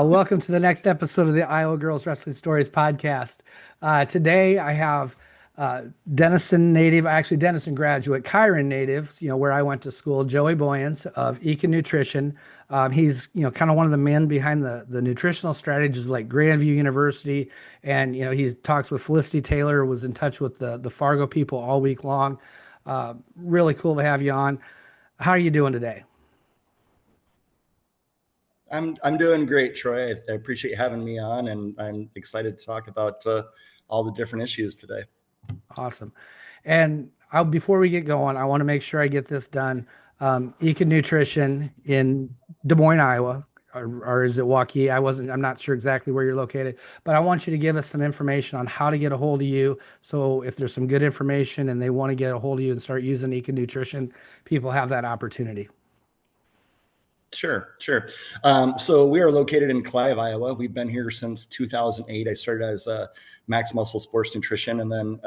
Welcome to the next episode of the Iowa Girls Wrestling Stories podcast. Today I have Denison native, actually Denison graduate, Kyron native, where I went to school, Joey Boyens of Ekin Nutrition. He's, kind of one of the men behind the nutritional strategies like Grandview University. And, he talks with Felicity Taylor, was in touch with the Fargo people all week long. Really cool to have you on. How are you doing today? I'm doing great, Troy. I appreciate you having me on, and I'm excited to talk about all the different issues today. Awesome. And before we get going, I want to make sure I get this done. Ekin Nutrition in Des Moines, Iowa, or is it Hawkeyes? I'm not sure exactly where you're located, but I want you to give us some information on how to get a hold of you. So if there's some good information and they want to get a hold of you and start using Ekin Nutrition, people have that opportunity. Sure. So we are located in Clive, Iowa. We've been here since 2008. I started as Max Muscle Sports Nutrition, and then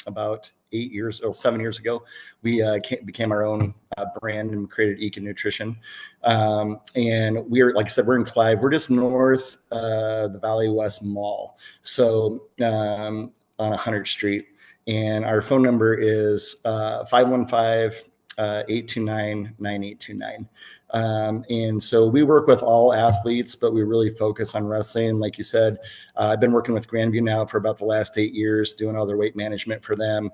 about 7 years ago, we became our own brand and created Ekin Nutrition. And we're, like I said, we're in Clive. We're just north the Valley West Mall, so on 100th Street. And our phone number is 515-829-9829. And so we work with all athletes, but we really focus on wrestling. Like you said, I've been working with Grandview now for about the last 8 years, doing all their weight management for them.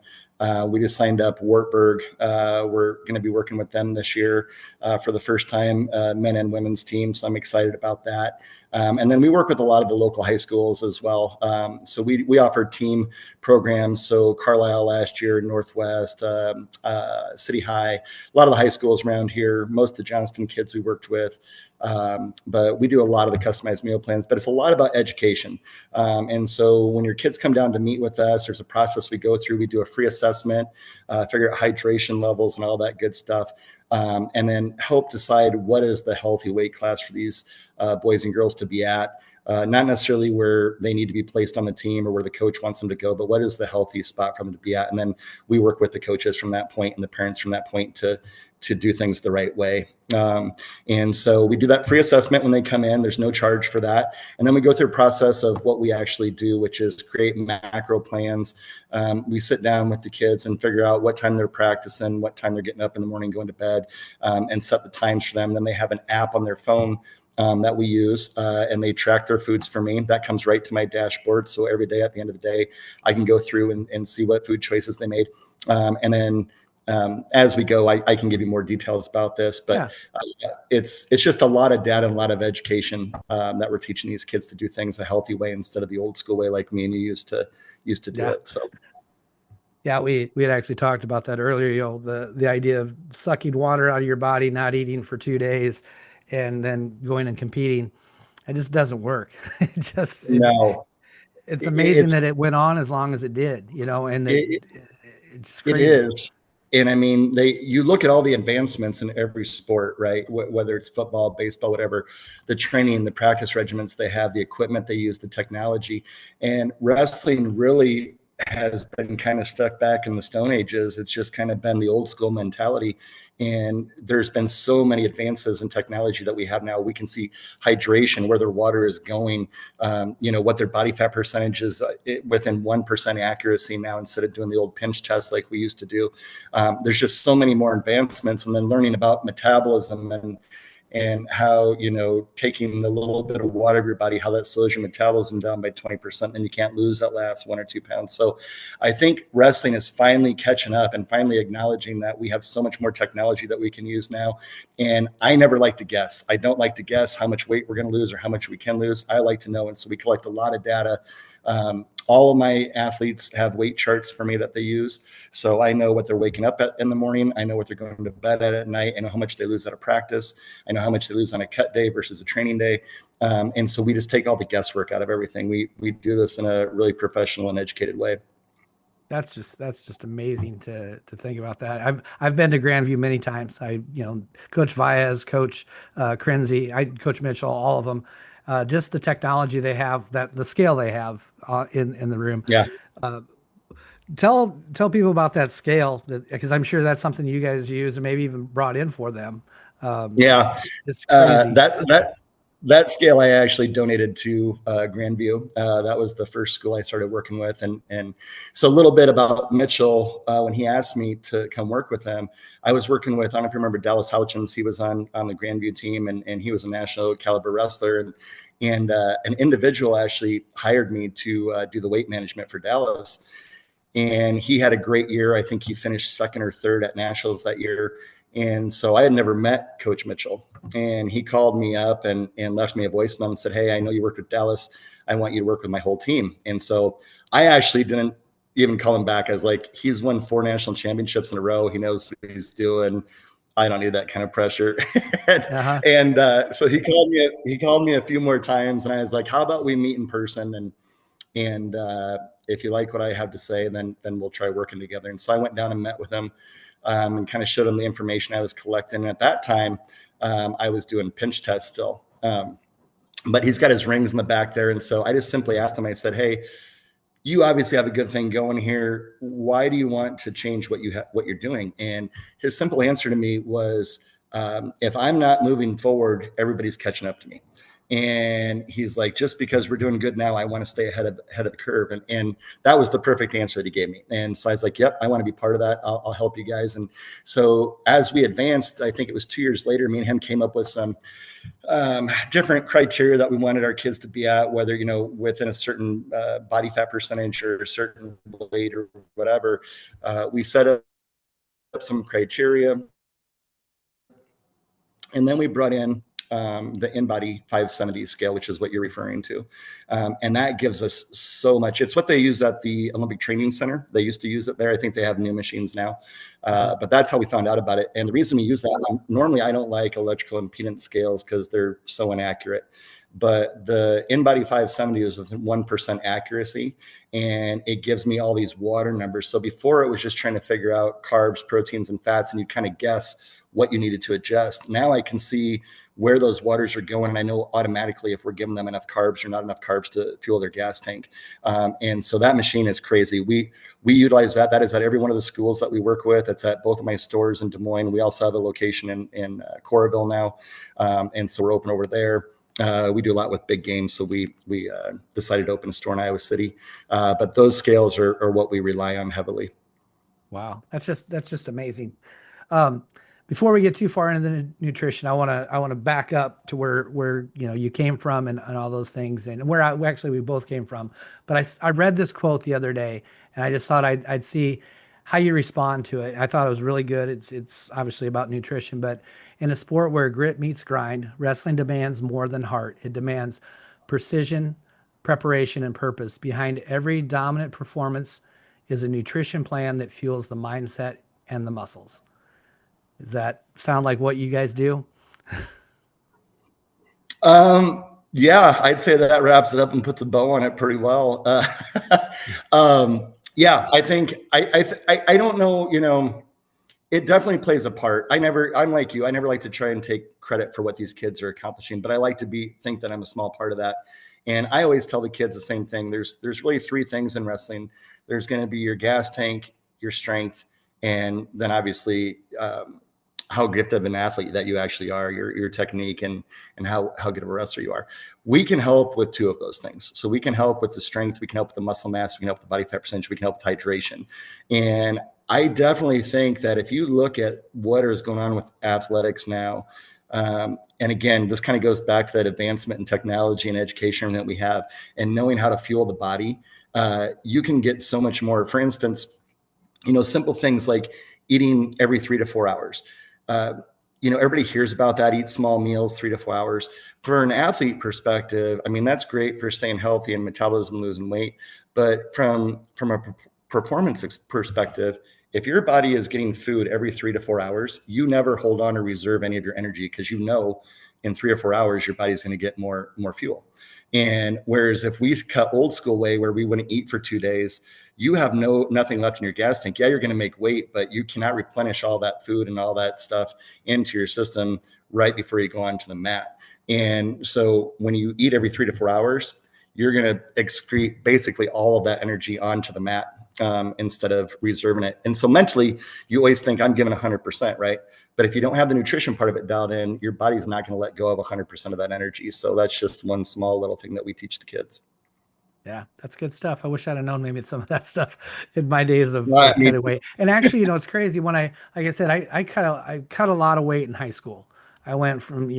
We just signed up Wartburg. We're going to be working with them this year for the first time, men and women's team. So I'm excited about that. And then we work with a lot of the local high schools as well. So we offer team programs. So Carlisle last year, Northwest, City High, a lot of the high schools around here, most of the Johnston kids we worked with. But we do a lot of the customized meal plans, but it's a lot about education. And so when your kids come down to meet with us, there's a process we go through. We do a free assessment, figure out hydration levels and all that good stuff. And then help decide what is the healthy weight class for these boys and girls to be at. Not necessarily where they need to be placed on the team or where the coach wants them to go, but what is the healthy spot for them to be at? And then we work with the coaches from that point and the parents from that point to do things the right way. And so we do that free assessment when they come in. There's no charge for that. And then we go through a process of what we actually do, which is create macro plans. We sit down with the kids and figure out what time they're practicing, what time they're getting up in the morning, going to bed, and set the times for them. And then they have an app on their phone that we use, and they track their foods for me. That comes right to my dashboard. So every day at the end of the day, I can go through and see what food choices they made. And then as we go, I can give you more details about this, but it's just a lot of data and a lot of education that we're teaching these kids to do things a healthy way instead of the old school way like me and you used to do it. So. Yeah, we had actually talked about that earlier, the idea of sucking water out of your body, not eating for 2 days, and then going and competing. It just doesn't work. It's amazing that it went on as long as it did, and it's just crazy. It is. And I mean, you look at all the advancements in every sport, right? Whether it's football, baseball, whatever, the training, the practice regimens they have, the equipment they use, the technology, and wrestling really has been kind of stuck back in the Stone Ages. It's just kind of been the old school mentality. And there's been so many advances in technology that we have now. We can see hydration, where their water is going, what their body fat percentage is within 1% accuracy now, instead of doing the old pinch test like we used to do. There's just so many more advancements, and then learning about metabolism and how, taking a little bit of water of your body, how that slows your metabolism down by 20%, and you can't lose that last 1 or 2 pounds. So I think wrestling is finally catching up and finally acknowledging that we have so much more technology that we can use now. And I never like to guess. I don't like to guess how much weight we're going to lose or how much we can lose. I like to know. And so we collect a lot of data. All of my athletes have weight charts for me that they use. So I know what they're waking up at in the morning. I know what they're going to bed at night. I know how much they lose out of practice. I know how much they lose on a cut day versus a training day. And so we just take all the guesswork out of everything. We do this in a really professional and educated way. That's just amazing to think about that. I've been to Grandview many times. Coach Vaez, Coach Crenzy, Coach Mitchell, all of them. Just the technology they have, the scale they have in the room. Yeah. Tell people about that scale, because I'm sure that's something you guys use and maybe even brought in for them. It's crazy. that scale I actually donated to Grandview. That was the first school I started working with. And so a little bit about Mitchell, when he asked me to come work with him, I was working with, I don't know if you remember Dallas Houchins. He was on the Grandview team, and he was a national caliber wrestler. And an individual actually hired me to do the weight management for Dallas. And he had a great year. I think he finished second or third at nationals that year. And so I had never met Coach Mitchell. And he called me up and left me a voicemail and said, "Hey, I know you worked with Dallas. I want you to work with my whole team." And so I actually didn't even call him back. I was like, he's won 4 national championships in a row. He knows what he's doing. I don't need that kind of pressure. And so he called me a few more times, and I was like, "How about we meet in person? And if you like what I have to say, then we'll try working together." And so I went down and met with him, and kind of showed him the information I was collecting. And at that time, I was doing pinch tests still. But he's got his rings in the back there. And so I just simply asked him, I said, "Hey, you obviously have a good thing going here. Why do you want to change what you're doing?" And his simple answer to me was, "If I'm not moving forward, everybody's catching up to me." And he's like, "Just because we're doing good now, I want to stay ahead of the curve." And that was the perfect answer that he gave me. And so I was like, "Yep, I want to be part of that. I'll help you guys." And so as we advanced, I think it was 2 years later, me and him came up with some different criteria that we wanted our kids to be at, whether, within a certain body fat percentage or a certain weight or whatever. We set up some criteria, and then we brought in the InBody 570 scale, which is what you're referring to. And that gives us so much. It's what they use at the Olympic Training Center. They used to use it there. I think they have new machines now. But that's how we found out about it. And the reason we use that, normally I don't like electrical impedance scales because they're so inaccurate. But the InBody 570 is within 1% accuracy, and it gives me all these water numbers. So before, it was just trying to figure out carbs, proteins, and fats, and you kind of guess what you needed to adjust. Now I can see where those waters are going, and I know automatically if we're giving them enough carbs or not enough carbs to fuel their gas tank. And so that machine is crazy. We utilize that. That is at every one of the schools that we work with. It's at both of my stores in Des Moines. We also have a location in Coralville now, and so we're open over there. We do a lot with big games, so we decided to open a store in Iowa City. But those scales are what we rely on heavily. Wow, that's just amazing. Before we get too far into the nutrition, I want to back up to where you came from and all those things, and where we both came from. But I read this quote the other day, and I just thought I'd see how you respond to it. I thought it was really good. It's obviously about nutrition, but in a sport where grit meets grind, wrestling demands more than heart. It demands precision, preparation, and purpose. Behind every dominant performance is a nutrition plan that fuels the mindset and the muscles. Does that sound like what you guys do? Yeah, I'd say that wraps it up and puts a bow on it pretty well. Yeah, I think I don't know, it definitely plays a part. I'm like you. I never like to try and take credit for what these kids are accomplishing, but I like to think that I'm a small part of that. And I always tell the kids the same thing. There's really 3 things in wrestling. There's going to be your gas tank, your strength, and then obviously how gifted of an athlete that you actually are, your technique, and how good of a wrestler you are. We can help with 2 of those things. So we can help with the strength, we can help with the muscle mass, we can help with the body fat percentage, we can help with hydration. And I definitely think that if you look at what is going on with athletics now, and again, this kind of goes back to that advancement in technology and education that we have, and knowing how to fuel the body, you can get so much more. For instance, simple things like eating every 3 to 4 hours. Everybody hears about that, eat small meals, 3 to 4 hours. For an athlete perspective, I mean, that's great for staying healthy and metabolism, losing weight. But from a performance perspective, if your body is getting food every 3 to 4 hours, you never hold on or reserve any of your energy, because in 3 or 4 hours, your body's going to get more fuel. And whereas if we cut old school way, where we wouldn't eat for 2 days, you have nothing left in your gas tank. Yeah, you're going to make weight, but you cannot replenish all that food and all that stuff into your system right before you go onto the mat. And so when you eat every 3 to 4 hours, you're going to excrete basically all of that energy onto the mat. instead of reserving it. And so mentally, you always think I'm giving 100%, right? But if you don't have the nutrition part of it dialed in, your body's not going to let go of 100% of that energy. So that's just one small little thing that we teach the kids. Yeah, that's good stuff. I wish I'd have known maybe some of that stuff in my days Well, of cutting weight. And actually, it's crazy when like I said, I cut a lot of weight in high school. I went from,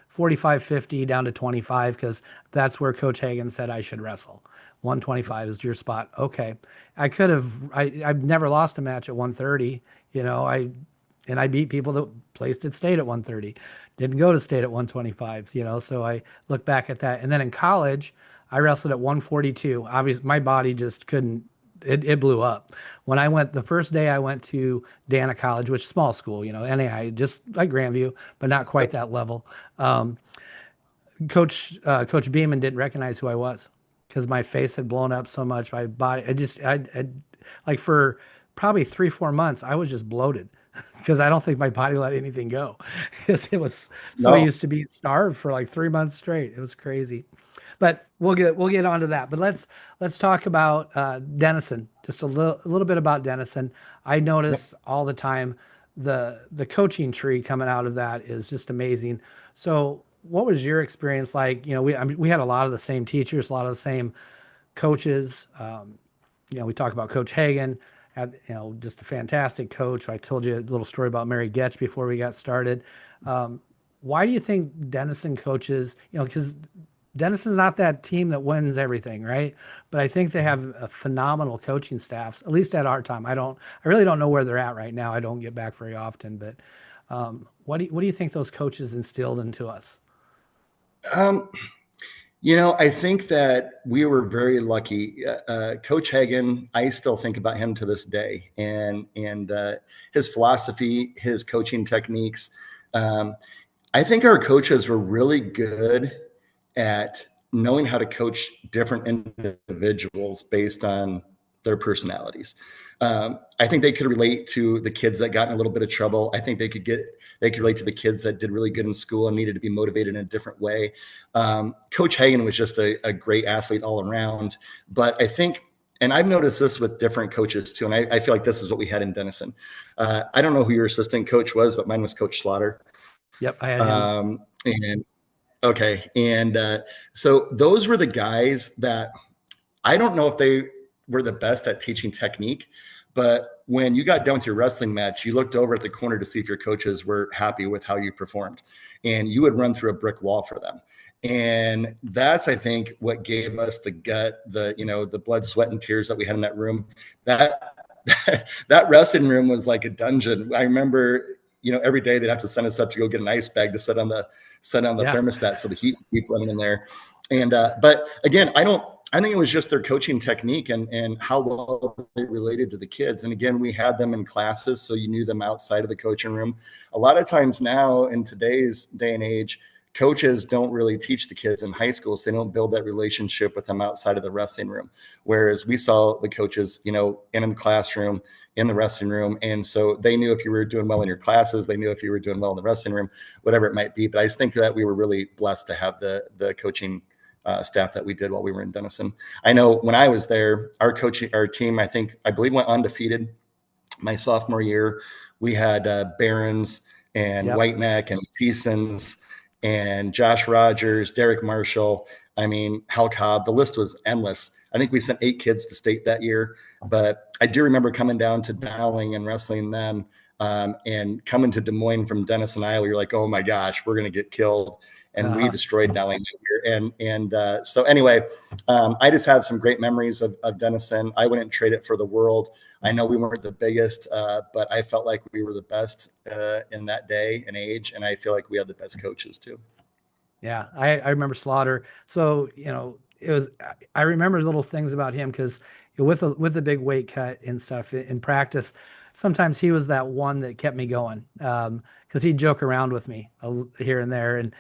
45, 50 down to 25 because that's where Coach Hagen said I should wrestle. 125 is your spot. Okay. I've never lost a match at 130. I beat people that placed at state at 130. Didn't go to state at 125, so I look back at that. And then in college, I wrestled at 142. Obviously, my body just couldn't, it blew up. When I went, the first day I went to Dana College, which is small school, NAI, just like Grandview, but not quite that level. Coach Beeman didn't recognize who I was because my face had blown up so much. My body, I like for probably 3, 4 months, I was just bloated because I don't think my body let anything go because it was so no. used to being starved for like 3 months straight. It was crazy. But we'll get onto that. But let's talk about Denison. Just a little bit about Denison. I notice all the time the coaching tree coming out of that is just amazing. So what was your experience like? We had a lot of the same teachers, a lot of the same coaches. We talk about Coach Hagen, had just a fantastic coach. I told you a little story about Mary Getch before we got started. Why do you think Denison coaches? Because Denison's not that team that wins everything, right? But I think they have a phenomenal coaching staffs, at least at our time. I really don't know where they're at right now. I don't get back very often, but what do you think those coaches instilled into us? Um, I think that we were very lucky. Coach Hagen, I still think about him to this day, and his philosophy, his coaching techniques. I think our coaches were really good at knowing how to coach different individuals based on their personalities. I think they could relate to the kids that got in a little bit of trouble. I think they could relate to the kids that did really good in school and needed to be motivated in a different way. Coach Hagen was just a great athlete all around. But I think, and I've noticed this with different coaches too, and I feel like this is what we had in Denison. I don't know who your assistant coach was, but mine was Coach Slaughter. Yep, I had him. And okay. And so those were the guys that I don't know if they were the best at teaching technique, but when you got done with your wrestling match, you looked over at the corner to see if your coaches were happy with how you performed, and you would run through a brick wall for them. And that's, I think, what gave us the gut, the blood, sweat, and tears that we had in that room. That wrestling room was like a dungeon. I remember, every day they'd have to send us up to go get an ice bag to set on the thermostat so the heat would keep running in there. And but again, I think it was just their coaching technique and how well they related to the kids. And again, we had them in classes, so you knew them outside of the coaching room. A lot of times now in today's day and age, coaches don't really teach the kids in high schools. They don't build that relationship with them outside of the wrestling room. Whereas we saw the coaches, in the classroom, in the wrestling room. And so they knew if you were doing well in your classes, they knew if you were doing well in the wrestling room, whatever it might be. But I just think that we were really blessed to have the coaching staff that we did while we were in Denison. I know when I was there, our team, I believe went undefeated my sophomore year. We had Barons and White Neck and Thiesens and Josh Rogers, Derek Marshall. Hal Cobb, the list was endless. I think we sent 8 kids to state that year, but I do remember coming down to Dowling and wrestling them, and coming to Des Moines from Denison, Iowa. You're like, oh my gosh, we're going to get killed. And we destroyed Dowling that year. And so anyway, I just have some great memories of Denison. I wouldn't trade it for the world. I know we weren't the biggest, but I felt like we were the best in that day and age. And I feel like we had the best coaches too. Yeah, I remember Slaughter. So, I remember little things about him because with the big weight cut and stuff in practice, sometimes he was that one that kept me going because he'd joke around with me here and there. And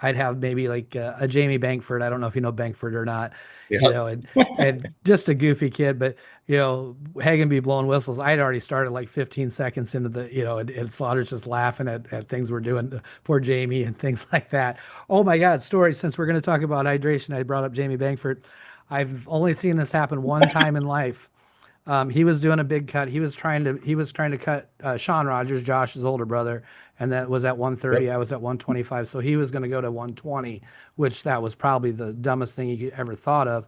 I'd have maybe like a Jamie Bankford. I don't know if you know Bankford or not, and just a goofy kid, but Hagen be blowing whistles. I'd already started like 15 seconds into and Slaughter's just laughing at things we're doing to poor Jamie and things like that. Oh my God, stories. Since we're going to talk about hydration, I brought up Jamie Bankford. I've only seen this happen one time in life. He was doing a big cut. He was trying to cut Sean Rogers, Josh's older brother, and that was at 130. Yep. I was at 125, so he was going to go to 120, which that was probably the dumbest thing he ever thought of.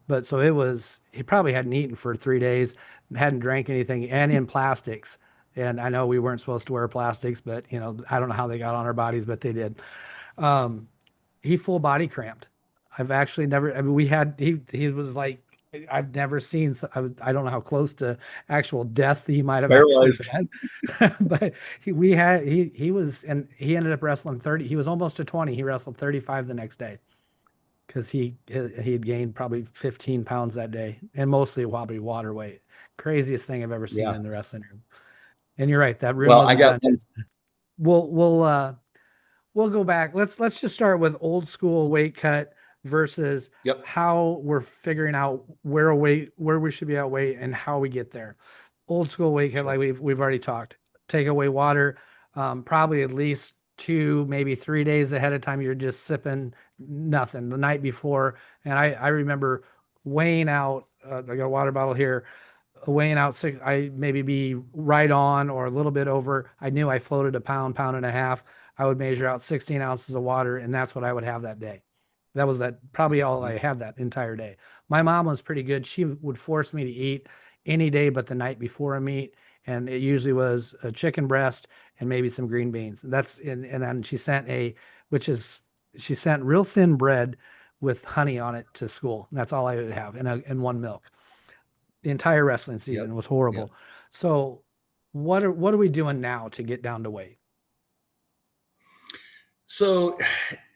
But so it was. He probably hadn't eaten for 3 days, hadn't drank anything, and in plastics. And I know we weren't supposed to wear plastics, but I don't know how they got on our bodies, but they did. He full body cramped. I've actually never. I mean, he was like, I've never seen. I don't know how close to actual death he might have actually Paralyzed. been, but he was, and he ended up wrestling 30. He was almost to 20. He wrestled 35 the next day because he had gained probably 15 pounds that day, and mostly probably water weight. Craziest thing I've ever seen Yeah. in the wrestling room. And you're right, that room Well, I wasn't got done yet. one. We'll go back. Let's just start with old school weight cut versus Yep. how we're figuring out where we should be at weight and how we get there. Old school weight cut, Sure. like we've already talked. Take away water, probably at least 2, maybe 3 days ahead of time. You're just sipping nothing the night before. And I remember weighing out. I got a water bottle here, weighing out six, I maybe be right on or a little bit over. I knew I floated a pound, pound and a half. I would measure out 16 ounces of water, and that's what I would have that day. That was that probably all I had that entire day. My mom was pretty good. She would force me to eat any day but the night before a meet, and it usually was a chicken breast and maybe some green beans. And then which is she sent real thin bread with honey on it to school. That's all I would have in one milk. The entire wrestling Yep. season was Yep. horrible. So what are we doing now to get down to weight? So,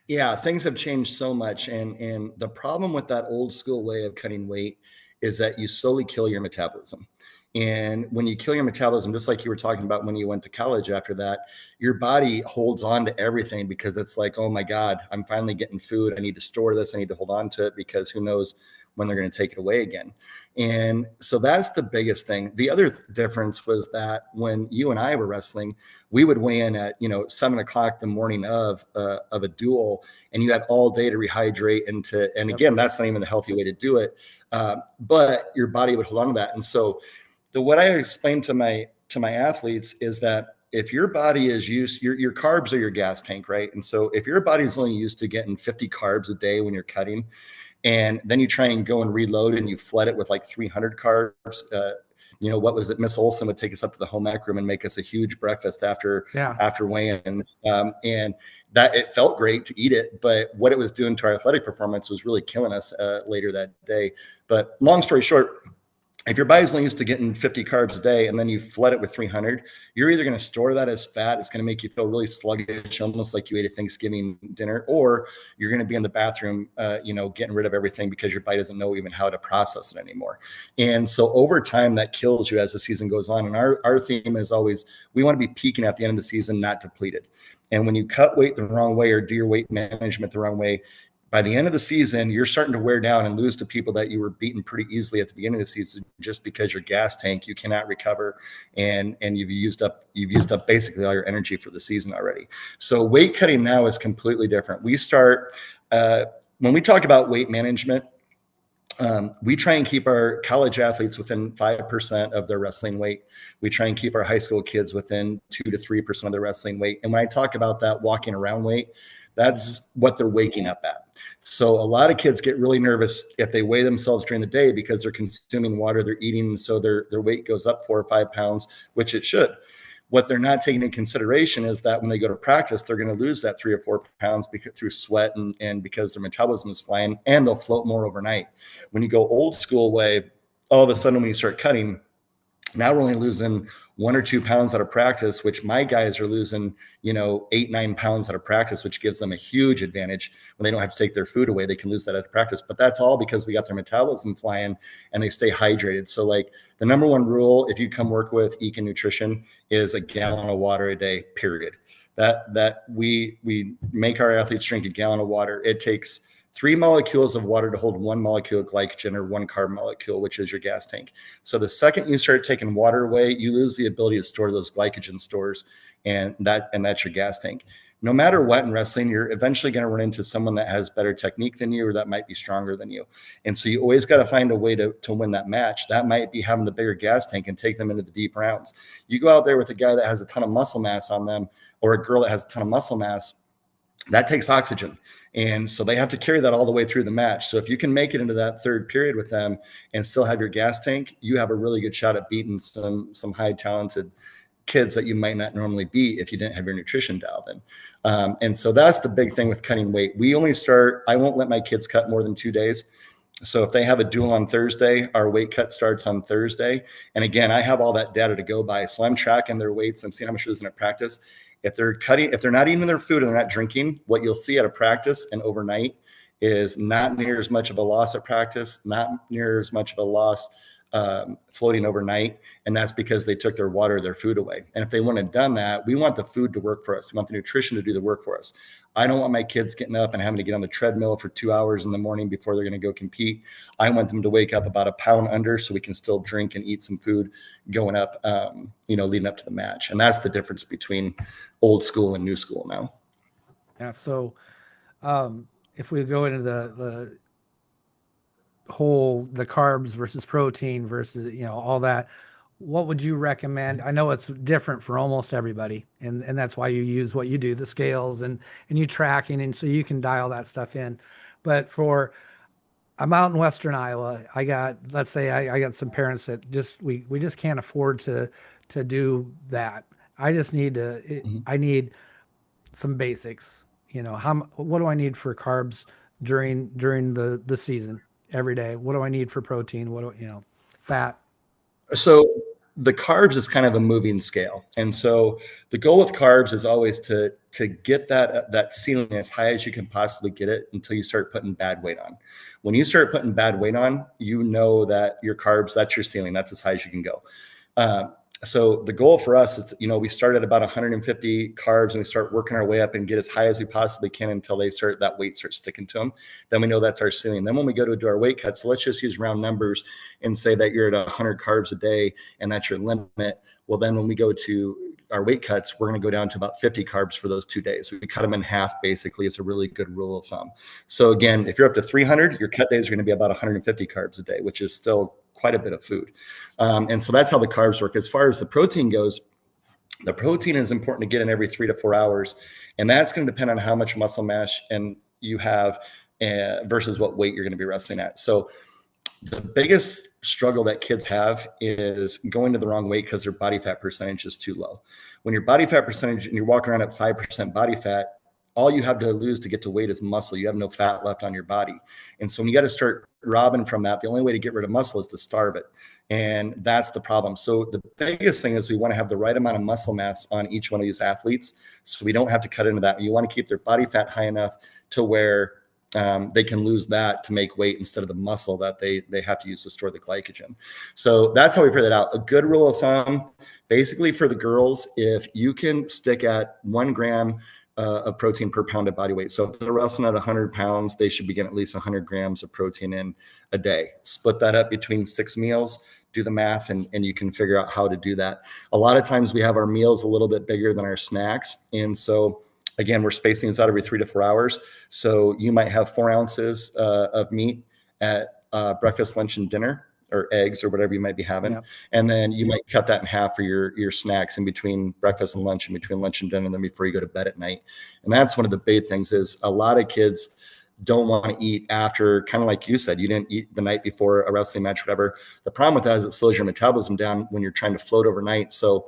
yeah, things have changed so much, and the problem with that old school way of cutting weight is that you slowly kill your metabolism. And when you kill your metabolism, just like you were talking about when you went to college after that, your body holds on to everything because it's like, oh my God, I'm finally getting food. I need to store this. I need to hold on to it because who knows when they're going to take it away again. And so that's the biggest thing. The other difference was that when you and I were wrestling, we would weigh in at 7 o'clock the morning of a duel, and you had all day to rehydrate and Yep. again, that's not even the healthy way to do it. But your body would hold on to that. And so what I explain to my athletes is that if your body is used, your carbs are your gas tank, right? And so if your body is only used to getting 50 carbs a day when you're cutting, and then you try and go and reload and you flood it with like 300 carbs. What was it? Miss Olson would take us up to the home ec room and make us a huge breakfast after Yeah. weigh-ins, and that it felt great to eat it, but what it was doing to our athletic performance was really killing us later that day. But long story short, if your body's only used to getting 50 carbs a day and then you flood it with 300, you're either going to store that as fat. It's going to make you feel really sluggish, almost like you ate a Thanksgiving dinner, or you're going to be in the bathroom, getting rid of everything because your body doesn't know even how to process it anymore. And so over time, that kills you as the season goes on. And our theme is always, we want to be peaking at the end of the season, not depleted. And when you cut weight the wrong way or do your weight management the wrong way, by the end of the season, you're starting to wear down and lose to people that you were beating pretty easily at the beginning of the season, just because your gas tank, you cannot recover, and you've used up basically all your energy for the season already. So weight cutting now is completely different. We start when we talk about weight management. We try and keep our college athletes within 5% of their wrestling weight. We try and keep our high school kids within 2 to 3% of their wrestling weight. And when I talk about that walking around weight, that's what they're waking up at. So a lot of kids get really nervous if they weigh themselves during the day because they're consuming water, they're eating, so their weight goes up 4 or 5 pounds, which it should. What they're not taking into consideration is that when they go to practice, they're going to lose that 3 or 4 pounds through sweat and because their metabolism is flying, and they'll float more overnight. When you go old school way, all of a sudden when you start cutting, now we're only losing 1 or 2 pounds out of practice, which my guys are losing, 8, 9 pounds out of practice, which gives them a huge advantage. When they don't have to take their food away, they can lose that out of practice. But that's all because we got their metabolism flying and they stay hydrated. So like the number one rule, if you come work with Ekin Nutrition, is a gallon of water a day, period. That we make our athletes drink a gallon of water. It takes 3 molecules of water to hold 1 molecule of glycogen or 1 carb molecule, which is your gas tank. So the second you start taking water away, you lose the ability to store those glycogen stores, and that's your gas tank. no matter what in wrestling, you're eventually going to run into someone that has better technique than you or that might be stronger than you. And so you always got to find a way to win that match. That might be having the bigger gas tank and take them into the deep rounds. You go out there with a guy that has a ton of muscle mass on them or a girl that has a ton of muscle mass, that takes oxygen. And so they have to carry that all the way through the match. So if you can make it into that third period with them and still have your gas tank, you have a really good shot at beating some high talented kids that you might not normally beat if you didn't have your nutrition dialed in. And so that's the big thing with cutting weight. I won't let my kids cut more than 2 days. So if they have a duel on Thursday, our weight cut starts on Thursday. And again, I have all that data to go by. So I'm tracking their weights. I'm seeing how much it is in a practice. If they're not eating their food and they're not drinking, what you'll see at a practice and overnight is not near as much of a loss at practice, not near as much of a loss floating overnight. And that's because they took their water, their food away. And if they wouldn't have done that, we want the food to work for us. We want the nutrition to do the work for us. I don't want my kids getting up and having to get on the treadmill for 2 hours in the morning before they're going to go compete. I want them to wake up about a pound under so we can still drink and eat some food going up, leading up to the match. And that's the difference between old school and new school now. Yeah. So if we go into the carbs versus protein versus, all that, what would you recommend? I know it's different for almost everybody, and that's why you use what you do, the scales and you tracking, and so you can dial that stuff in. But I'm out in Western Iowa. Let's say I got some parents that we just can't afford to do that. I just need I need some basics. What do I need for carbs during the season every day? What do I need for protein? Fat? So the carbs is kind of a moving scale. And so the goal with carbs is always to get that ceiling as high as you can possibly get it until you start putting bad weight on. When you start putting bad weight on, you know that your carbs, that's your ceiling. That's as high as you can go. So the goal for us is, we start at about 150 carbs and we start working our way up and get as high as we possibly can until that weight starts sticking to them. Then we know that's our ceiling. Then when we go to do our weight cuts, so let's just use round numbers and say that you're at 100 carbs a day and that's your limit. Well, then when we go to our weight cuts, we're going to go down to about 50 carbs for those 2 days. We cut them in half, basically, is a really good rule of thumb. So again, if you're up to 300, your cut days are going to be about 150 carbs a day, which is still quite a bit of food. And so that's how the carbs work. As far as the protein goes, the protein is important to get in every 3 to 4 hours. And that's going to depend on how much muscle mass and you have versus what weight you're going to be wrestling at. So the biggest struggle that kids have is going to the wrong weight because their body fat percentage is too low. When your body fat percentage and you're walking around at 5% body fat, all you have to lose to get to weight is muscle. You have no fat left on your body. And so when you got to start robbing from that, the only way to get rid of muscle is to starve it. And that's the problem. So the biggest thing is we want to have the right amount of muscle mass on each one of these athletes. So we don't have to cut into that. You want to keep their body fat high enough to where they can lose that to make weight instead of the muscle that they have to use to store the glycogen. So that's how we figure that out. A good rule of thumb, basically for the girls, if you can stick at 1 gram of protein per pound of body weight. So if they're wrestling at 100 pounds, they should be getting at least 100 grams of protein in a day. Split that up between 6 meals, do the math, and you can figure out how to do that. A lot of times we have our meals a little bit bigger than our snacks. And so again, we're spacing this out every 3 to 4 hours. So you might have 4 ounces of meat at breakfast, lunch, and dinner, or eggs or whatever you might be having. Yep. And then you might cut that in half for your snacks in between breakfast and lunch, and between lunch and dinner, and then before you go to bed at night. And that's one of the big things is a lot of kids don't want to eat after, kind of like you said, you didn't eat the night before a wrestling match, whatever. The problem with that is it slows your metabolism down when you're trying to float overnight. So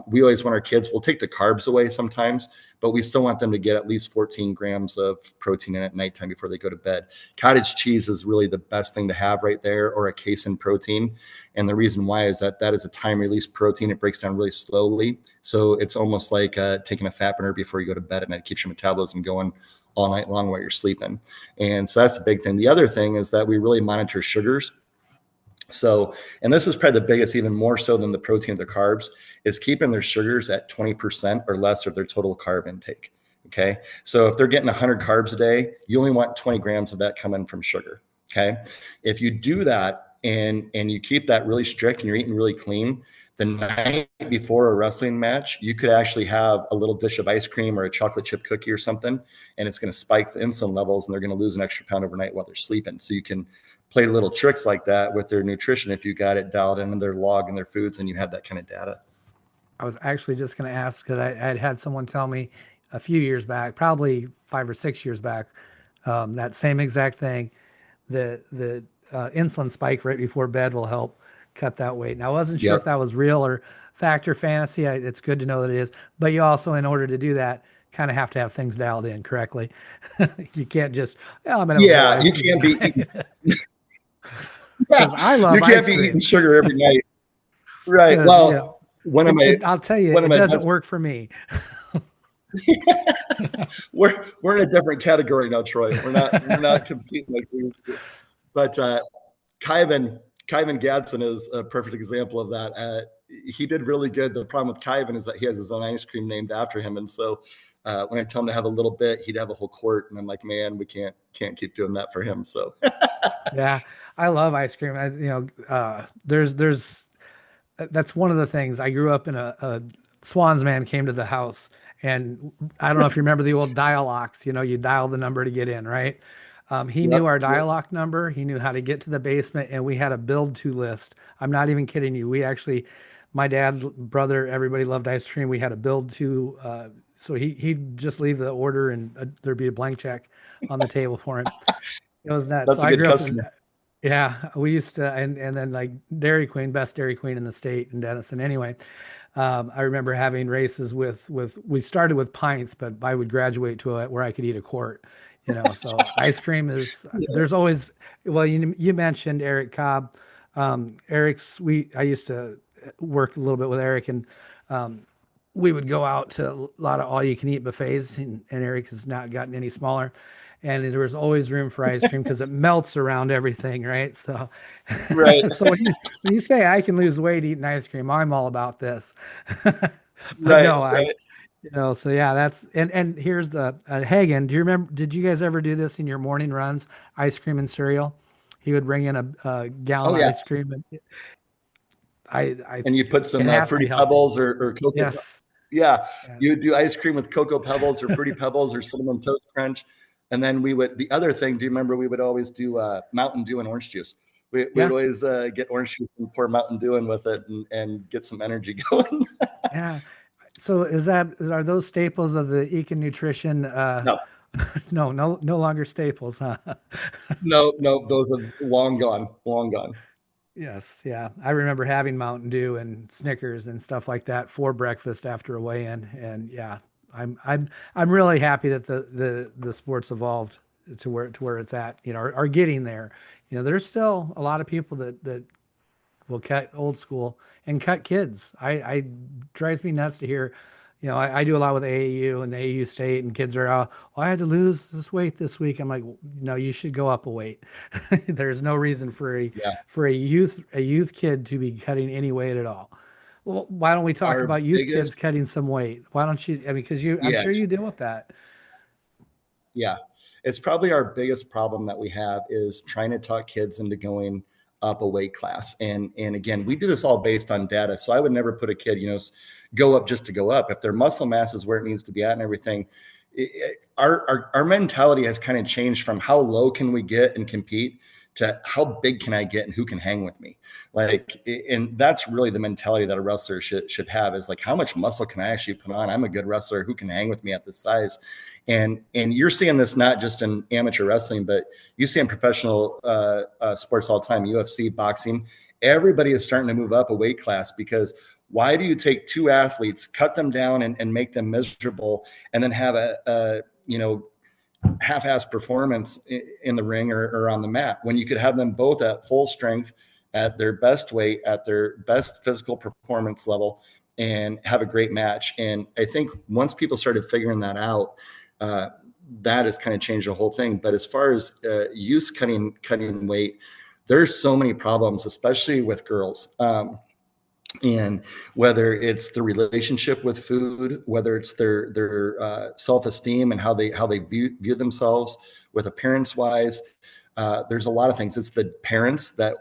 we always want our kids, we'll take the carbs away sometimes, but we still want them to get at least 14 grams of protein in at nighttime before they go to bed. Cottage cheese is really the best thing to have right there, or a casein protein. And the reason why is that is a time release protein. It breaks down really slowly. So it's almost like taking a fat burner before you go to bed at night. It keeps your metabolism going all night long while you're sleeping. And so that's the big thing. The other thing is that we really monitor sugars. So, and this is probably the biggest, even more so than the protein or the carbs, is keeping their sugars at 20% or less of their total carb intake. Okay. So if they're getting 100 carbs a day, you only want 20 grams of that coming from sugar. Okay. If you do that and you keep that really strict and you're eating really clean, the night before a wrestling match, you could actually have a little dish of ice cream or a chocolate chip cookie or something, and it's going to spike the insulin levels, and they're going to lose an extra pound overnight while they're sleeping. So you can play little tricks like that with their nutrition if you got it dialed in their log and their foods, and you have that kind of data. I was actually just going to ask because I had someone tell me a few years back, probably 5 or 6 years back, that same exact thing. The insulin spike right before bed will help cut that weight. Now, I wasn't sure if Yep. that was real or fact or fantasy. It's good to know that it is, but you also, in order to do that, kind of have to have things dialed in correctly. You can't just, oh, I'm gonna have a bowl of Yeah, ice you cream can't be tonight yeah, because I you love can't ice be eating cream. sugar every night. Right. Because Well, I'll tell you, one of it my doesn't best work for me. we're in a different category now, Troy. We're not competing like we used to. But Kyvan Kyvan Gadsden is a perfect example of that. He did really good. The problem with Kyvan is that he has his own ice cream named after him, and so when I tell him to have a little bit, he'd have a whole quart, and I'm like, man, we can't keep doing that for him. So Yeah, I love ice cream. There's that's one of the things. I grew up in a Swans man came to the house, and I don't know if you remember the old dial locks. You dial the number to get in, right? He knew our yep. dial lock number. He knew how to get to the basement, and we had a build to list. I'm not even kidding you. We actually, my dad, brother, everybody loved ice cream. We had a build to, so he'd just leave the order, and there'd be a blank check on the table for him. It was nuts. So That's a I good grew up in, customer. yeah, we used to, and then like Dairy Queen, best Dairy Queen in the state in Denison. Anyway, I remember having races with we started with pints, but I would graduate to where I could eat a quart. So ice cream is there's always. Well, you mentioned Eric Cobb. Eric's we I used to work a little bit with Eric, and we would go out to a lot of all you can eat buffets, and Eric has not gotten any smaller. And there was always room for ice cream because it melts around everything, right? So, Right, so when you say I can lose weight eating ice cream, I'm all about this. But right, no, right. so yeah, that's and here's the Hagen. Do you remember? Did you guys ever do this in your morning runs? Ice cream and cereal. He would bring in a gallon Oh of yeah, ice cream, and I and you put it some has to be fruity healthy. pebbles or cocoa. Yes, Yeah, yes, you would do ice cream with cocoa pebbles or fruity pebbles or cinnamon toast crunch, and then we would. The other thing, do you remember we would always do Mountain Dew and orange juice? We would yeah, always get orange juice and pour Mountain Dew in with it and get some energy going. yeah. So are those staples of the Ekin nutrition? No, No longer staples, huh? no, no, those are long gone, long gone. Yes, yeah. I remember having Mountain Dew and Snickers and stuff like that for breakfast after a weigh-in, and yeah, I'm really happy that the sports evolved to where it's at. Are getting there. There's still a lot of people that will cut old school and cut kids. I drives me nuts to hear. I do a lot with AAU and the AAU state, and kids are, oh, I had to lose this weight this week. I'm like, no, you should go up a weight. There's no reason for a Yeah, for a youth kid to be cutting any weight at all. Well, why don't we talk our about youth kids biggest, cutting some weight? Why don't you? I mean, because I'm yeah, sure you deal with that. yeah. It's probably our biggest problem that we have is trying to talk kids into going up a weight class. And again, we do this all based on data. So I would never put a kid, go up just to go up. If their muscle mass is where it needs to be at and everything, our mentality has kind of changed from how low can we get and compete to how big can I get and who can hang with me. And that's really the mentality that a wrestler should have, is like, how much muscle can I actually put on? I'm a good wrestler. Who can hang with me at this size? And you're seeing this not just in amateur wrestling, but you see in professional sports all the time, UFC, boxing. Everybody is starting to move up a weight class, because why do you take two athletes, cut them down and make them miserable, and then have a half-assed performance in the ring or on the mat, when you could have them both at full strength, at their best weight, at their best physical performance level, and have a great match? And I think once people started figuring that out, uh, that has kind of changed the whole thing. But as far as youth cutting weight, there's so many problems, especially with girls. And whether it's the relationship with food, whether it's their self-esteem and how they view themselves with appearance wise, there's a lot of things. It's the parents that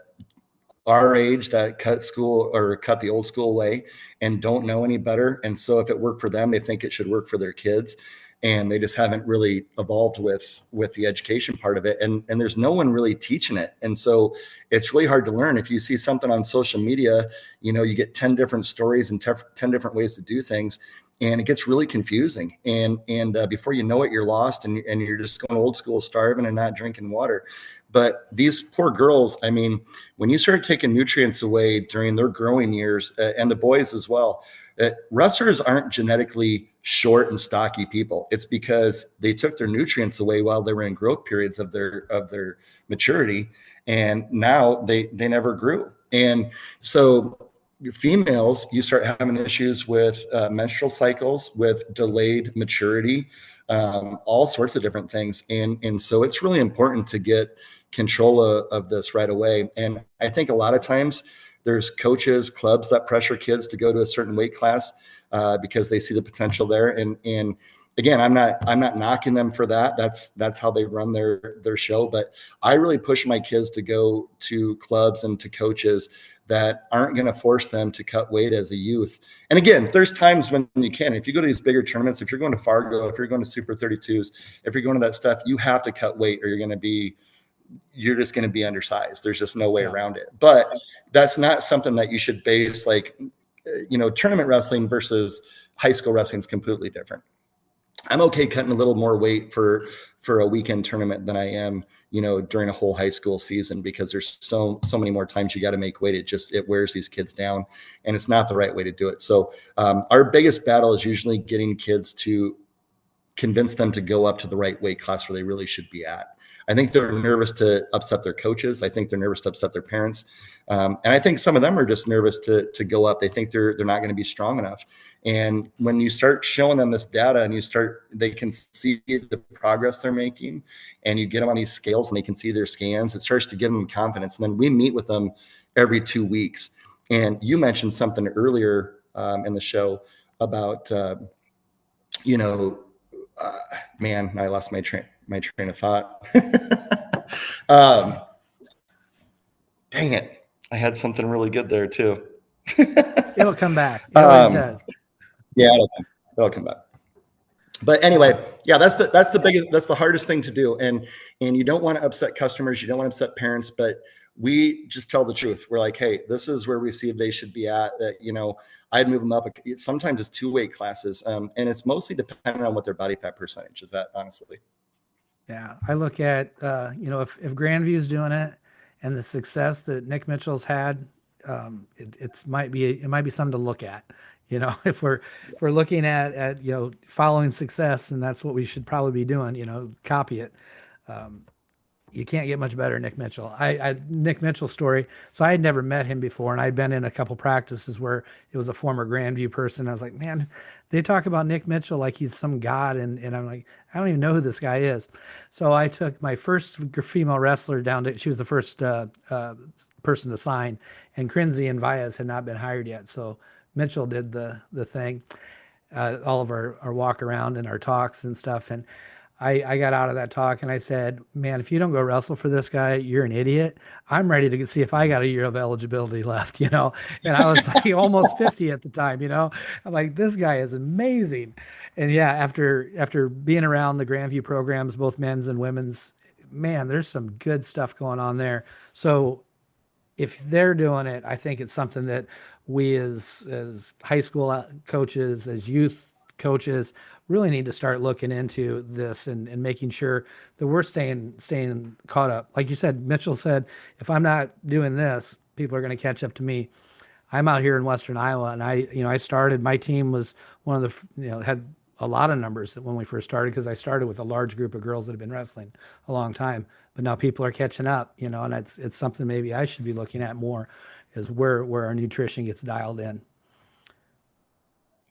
our age that cut school or cut the old school way and don't know any better. And so if it worked for them, they think it should work for their kids. And they just haven't really evolved with the education part of it. And there's no one really teaching it. And so it's really hard to learn. If you see something on social media, you get 10 different stories and 10 different ways to do things. And it gets really confusing. And before you know it, you're lost and you're just going old school, starving and not drinking water. But these poor girls, I mean, when you start taking nutrients away during their growing years, and the boys as well, wrestlers aren't genetically short and stocky people. It's because they took their nutrients away while they were in growth periods of their maturity, and now they never grew. And so females, you start having issues with menstrual cycles, with delayed maturity, all sorts of different things. And so it's really important to get control of this right away. And I think a lot of times there's coaches, clubs that pressure kids to go to a certain weight class because they see the potential there. And again, I'm not knocking them for that. That's how they run their show. But I really push my kids to go to clubs and to coaches that aren't going to force them to cut weight as a youth. And again, there's times when you can. If you go to these bigger tournaments, if you're going to Fargo, if you're going to Super 32s, if you're going to that stuff, you have to cut weight or you're just going to be undersized. There's just no way around it. But that's not something that you should base tournament wrestling versus high school wrestling is completely different. I'm okay cutting a little more weight for a weekend tournament than I am, during a whole high school season, because there's so many more times you got to make weight. It wears these kids down, and it's not the right way to do it. So our biggest battle is usually getting kids to convince them to go up to the right weight class where they really should be at. I think they're nervous to upset their coaches. I think they're nervous to upset their parents. And I think some of them are just nervous to go up. They think they're not going to be strong enough. And when you start showing them this data and they can see the progress they're making, and you get them on these scales and they can see their scans, it starts to give them confidence. And then we meet with them every 2 weeks. And you mentioned something earlier in the show about, man, I lost my train of thought. Dang it. I had something really good there too. It'll come back. It always does. Yeah, it'll come back. But anyway, yeah, that's the hardest thing to do. And you don't want to upset customers. You don't want to upset parents, but we just tell the truth. We're like, hey, this is where we see they should be at. I'd move them up. Sometimes it's 2 weight classes. And it's mostly dependent on what their body fat percentage is at, honestly. Yeah. I look at, if Grandview's doing it and the success that Nick Mitchell's had, it might be something to look at. If we're looking at following success, and that's what we should probably be doing, copy it. You can't get much better than Nick Mitchell. Nick Mitchell's story. So I had never met him before, and I'd been in a couple practices where it was a former Grandview person. I was like, man, they talk about Nick Mitchell like he's some god, and I'm like, I don't even know who this guy is. So I took my first female wrestler down to. She was the first person to sign, and Crinzy and Vias had not been hired yet. So Mitchell did the thing, all of our walk around and our talks and stuff, and I got out of that talk and I said, man, if you don't go wrestle for this guy, you're an idiot. I'm ready to see if I got a year of eligibility left, and I was like almost 50 at the time, I'm like, this guy is amazing. And yeah, after being around the Grandview programs, both men's and women's, man, there's some good stuff going on there. So if they're doing it, I think it's something that we as high school coaches, as youth coaches, really need to start looking into this and making sure that we're staying caught up. Like you said, Mitchell said, if I'm not doing this, people are going to catch up to me. I'm out here in Western Iowa, and I started, my team was one of the, had a lot of numbers when we first started, because I started with a large group of girls that have been wrestling a long time, but now people are catching up, and it's something maybe I should be looking at more, is where our nutrition gets dialed in.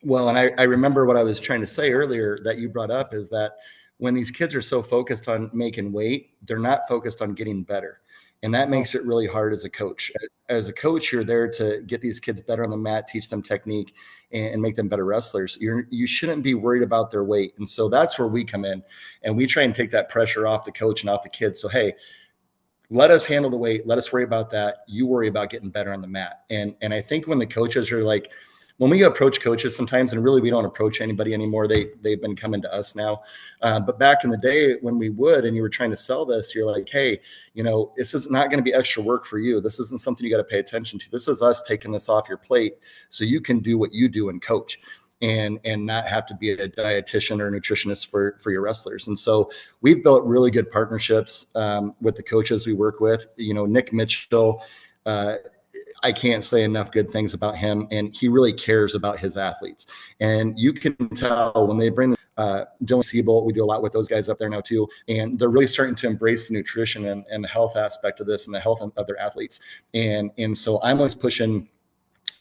Well, and I remember what I was trying to say earlier that you brought up, is that when these kids are so focused on making weight, they're not focused on getting better. And that makes it really hard as a coach. As a coach, you're there to get these kids better on the mat, teach them technique, and make them better wrestlers. You shouldn't be worried about their weight. And so that's where we come in, and we try and take that pressure off the coach and off the kids. So, hey, let us handle the weight. Let us worry about that. You worry about getting better on the mat. And I think when the coaches are like, when we approach coaches sometimes, and really we don't approach anybody anymore. They've been coming to us now. But back in the day when we would, and you were trying to sell this, you're like, hey, this is not going to be extra work for you. This isn't something you got to pay attention to. This is us taking this off your plate so you can do what you do and coach. And not have to be a dietitian or a nutritionist for your wrestlers. And so we've built really good partnerships with the coaches we work with. Nick Mitchell, I can't say enough good things about him, and he really cares about his athletes. And you can tell when they bring Dylan Siebel, we do a lot with those guys up there now too, and they're really starting to embrace the nutrition and the health aspect of this and the health of their athletes. And so I'm always pushing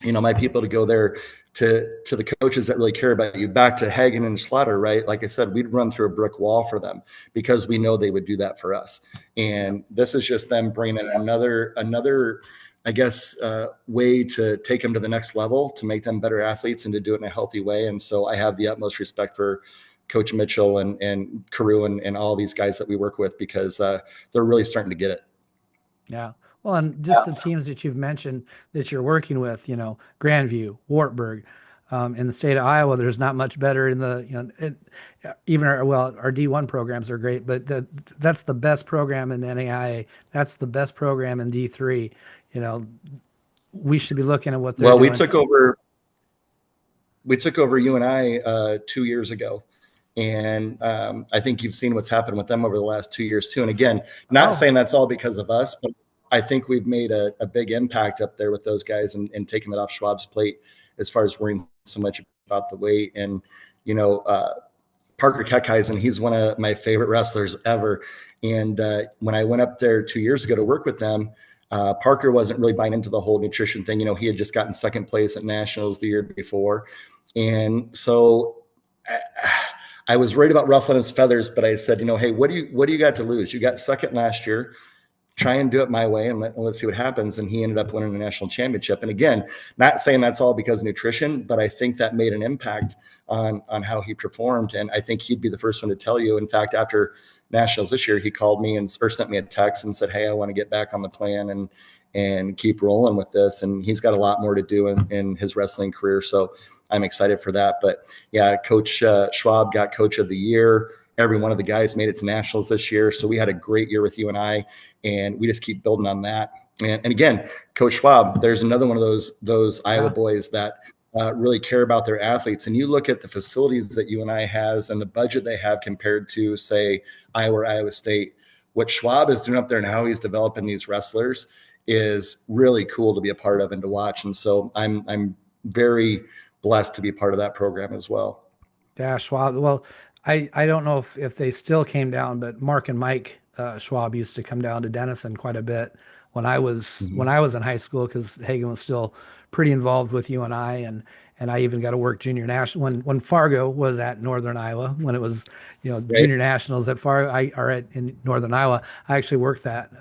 my people to go there to the coaches that really care about you. Back to Hagen and Slaughter, right? Like I said, we'd run through a brick wall for them because we know they would do that for us. And this is just them bringing another I guess, way to take them to the next level, to make them better athletes and to do it in a healthy way. And so I have the utmost respect for Coach Mitchell and Carew and all these guys that we work with, because they're really starting to get it. Yeah. Well, and just the teams that you've mentioned that you're working with, Grandview, Wartburg, in the state of Iowa, there's not much better in the, even our D1 programs are great, but that's the best program in NAIA. That's the best program in D3. We should be looking at what they're doing. We took over UNI 2 years ago. And I think you've seen what's happened with them over the last 2 years too. And again, not saying that's all because of us, but I think we've made a big impact up there with those guys and taking it off Schwab's plate as far as worrying so much about the weight. And, Parker Hawkeyes, he's one of my favorite wrestlers ever. And when I went up there 2 years ago to work with them, Parker wasn't really buying into the whole nutrition thing. He had just gotten second place at nationals the year before. And so I was worried about ruffling his feathers, but I said, hey, what do you got to lose? You got second last year. Try and do it my way, and let's see what happens. And he ended up winning the national championship. And again, not saying that's all because of nutrition, but I think that made an impact on how he performed. And I think he'd be the first one to tell you. In fact, after nationals this year, he called me or sent me a text and said, hey, I want to get back on the plan and keep rolling with this. And he's got a lot more to do in his wrestling career. So I'm excited for that. But yeah, Coach Schwab got Coach of the Year. Every one of the guys made it to nationals this year. So we had a great year with UNI, and we just keep building on that. And again, Coach Schwab, there's another one of those Iowa boys that really care about their athletes. And you look at the facilities that UNI has and the budget they have compared to, say, Iowa or Iowa State. What Schwab is doing up there and how he's developing these wrestlers is really cool to be a part of and to watch. And so I'm very blessed to be part of that program as well. Yeah, Schwab. Well, I don't know if they still came down, but Mark and Mike Schwab used to come down to Denison quite a bit when I was in high school, because Hagen was still pretty involved with UNI, and I even got to work junior national when Fargo was at Northern Iowa, when it was junior nationals at Fargo in Northern Iowa. I actually worked that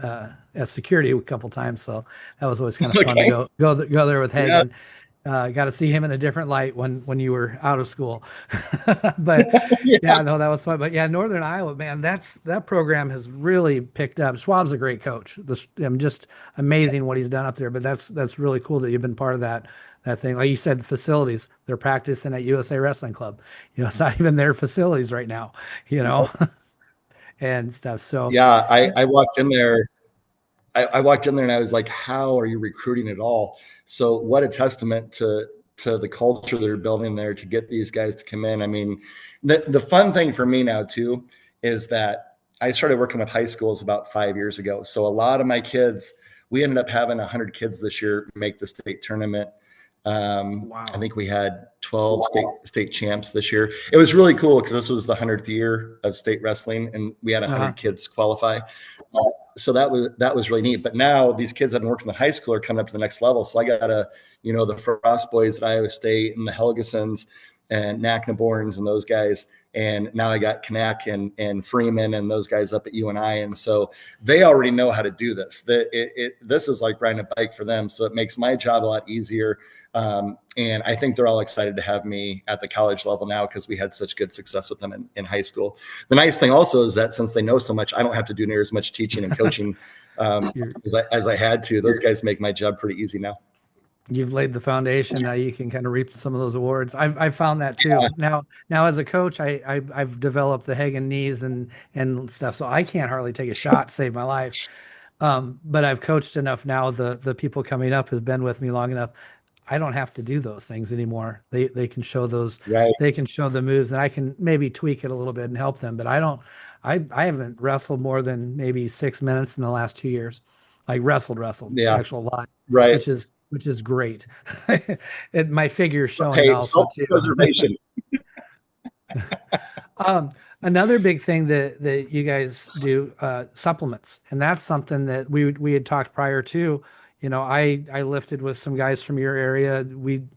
as security a couple times, so that was always kind of fun to go there with Hagen. Yeah. Got to see him in a different light when you were out of school. But yeah, no, that was fun. But yeah, Northern Iowa, man, that program has really picked up. Schwab's a great coach. I'm just amazing what he's done up there. But that's really cool that you've been part of that thing. Like you said, the facilities, they're practicing at USA Wrestling Club. It's not even their facilities right now, and stuff. So yeah, I walked in there. I walked in there and I was like, how are you recruiting at all? So what a testament to the culture they're building there to get these guys to come in. I mean, the fun thing for me now too is that I started working with high schools about 5 years ago. So a lot of my kids, we ended up having 100 kids this year make the state tournament. Wow. I think we had 12 state champs this year. It was really cool because this was the 100th year of state wrestling, and we had 100 kids qualify. So that was really neat. But now these kids that have been working in high school are coming up to the next level. So I got the Frost boys at Iowa State and the Helgesons and Borns and those guys. And now I got Knack and Freeman and those guys up at UNI. And so they already know how to do this. This is like riding a bike for them. So it makes my job a lot easier. And I think they're all excited to have me at the college level now because we had such good success with them in high school. The nice thing also is that since they know so much, I don't have to do near as much teaching and coaching as I had to. Those guys make my job pretty easy now. You've laid the foundation. Now you can kind of reap some of those awards. I've found that too. Now as a coach, I've developed the Hagen knees and stuff, so I can't hardly take a shot to save my life. But I've coached enough now. The people coming up have been with me long enough. I don't have to do those things anymore. They can show those. Right. They can show the moves, and I can maybe tweak it a little bit and help them. But I don't. I haven't wrestled more than maybe 6 minutes in the last 2 years. Like wrestled, Yeah. actual live, Right. which is great. My figure's showing Hey, also too. self-preservation. Another big thing that you guys do, supplements, and that's something that we had talked prior to. You know, I lifted with some guys from your area.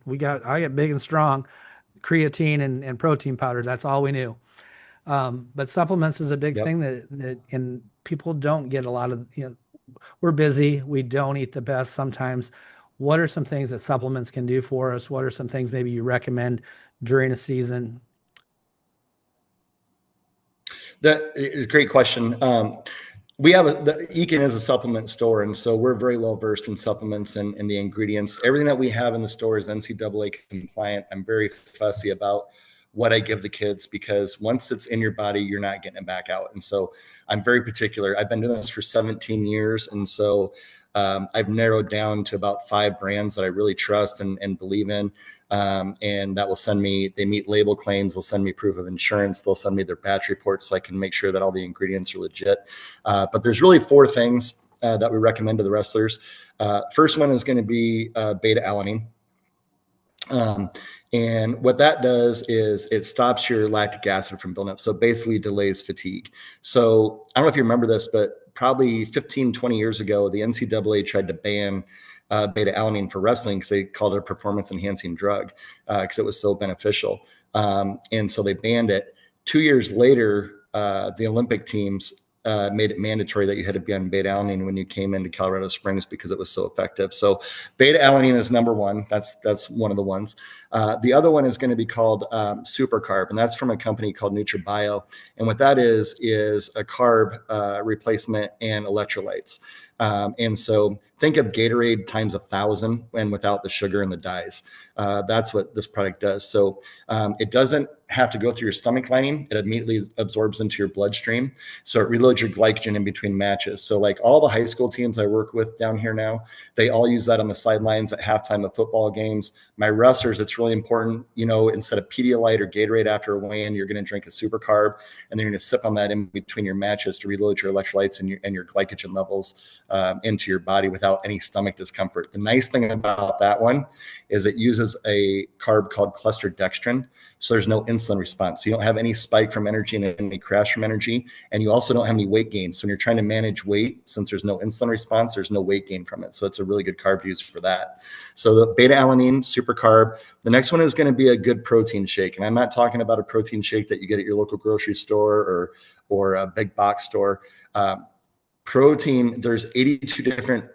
I got big and strong, creatine and protein powder. That's all we knew. But supplements is a big Yep. thing that and people don't get a lot of, we're busy. We don't eat the best sometimes. What are some things that supplements can do for us? What are some things maybe you recommend during a season? That is a great question. We have the Ekin is a supplement store, and so we're very well versed in supplements and the ingredients. Everything that we have in the store is NCAA compliant. I'm very fussy about what I give the kids because once it's in your body, you're not getting it back out. And so I'm very particular. I've been doing this for 17 years, and so I've narrowed down to about 5 brands that I really trust and believe in. And that will send me, they meet label claims. They'll send me proof of insurance. They'll send me their batch reports so I can make sure that all the ingredients are legit. But there's really 4 things that we recommend to the wrestlers. First one is going to be beta alanine. And what that does is it stops your lactic acid from building up. So basically delays fatigue. So I don't know if you remember this, but probably 15, 20 years ago, the NCAA tried to ban beta alanine for wrestling because they called it a performance enhancing drug because it was so beneficial. And so they banned it. 2 years later, the Olympic teams made it mandatory that you had to be on beta alanine when you came into Colorado Springs because it was so effective. So beta alanine is number one. That's one of the ones. The other one is going to be called super carb, and that's from a company called NutriBio. And what that is a carb replacement and electrolytes. And so think of Gatorade times 1,000 and without the sugar and the dyes. That's what this product does. So it doesn't have to go through your stomach lining. It immediately absorbs into your bloodstream. So it reloads your glycogen in between matches. So like all the high school teams I work with down here now, they all use that on the sidelines at halftime of football games. My wrestlers, it's really important, instead of Pedialyte or Gatorade after a weigh-in, you're going to drink a super carb, and then you're going to sip on that in between your matches to reload your electrolytes and your glycogen levels into your body without any stomach discomfort. The nice thing about that one is it uses a carb called cluster dextrin. So there's no insulin response. So you don't have any spike from energy and any crash from energy. And you also don't have any weight gain. So when you're trying to manage weight, since there's no insulin response, there's no weight gain from it. So it's a really good carb to use for that. So the beta alanine, super carb. The next one is going to be a good protein shake. And I'm not talking about a protein shake that you get at your local grocery store or a big box store. Protein, there's 82 different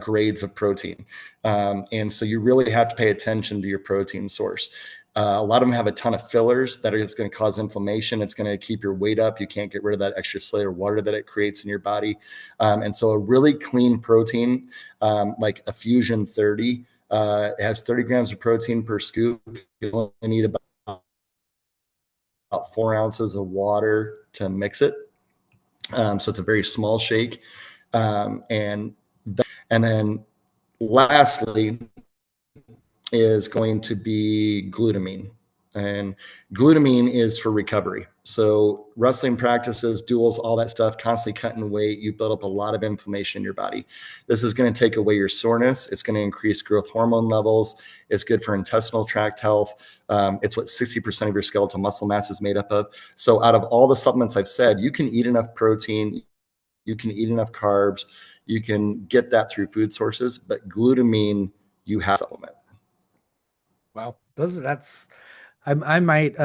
grades of protein. And so you really have to pay attention to your protein source. A lot of them have a ton of fillers that is going to cause inflammation. It's going to keep your weight up. You can't get rid of that extra cellular water that it creates in your body. And so a really clean protein, like a Fusion 30, it has 30 grams of protein per scoop. You only need about 4 ounces of water to mix it. So it's a very small shake. And then lastly is going to be glutamine. And glutamine is for recovery. So wrestling practices, duels, all that stuff, constantly cutting weight, you build up a lot of inflammation in your body. This is going to take away your soreness. It's going to increase growth hormone levels. It's good for intestinal tract health. It's what 60% of your skeletal muscle mass is made up of. So out of all the supplements I've said, you can eat enough protein, you can eat enough carbs, you can get that through food sources, but glutamine, you have to supplement. Wow, that's I might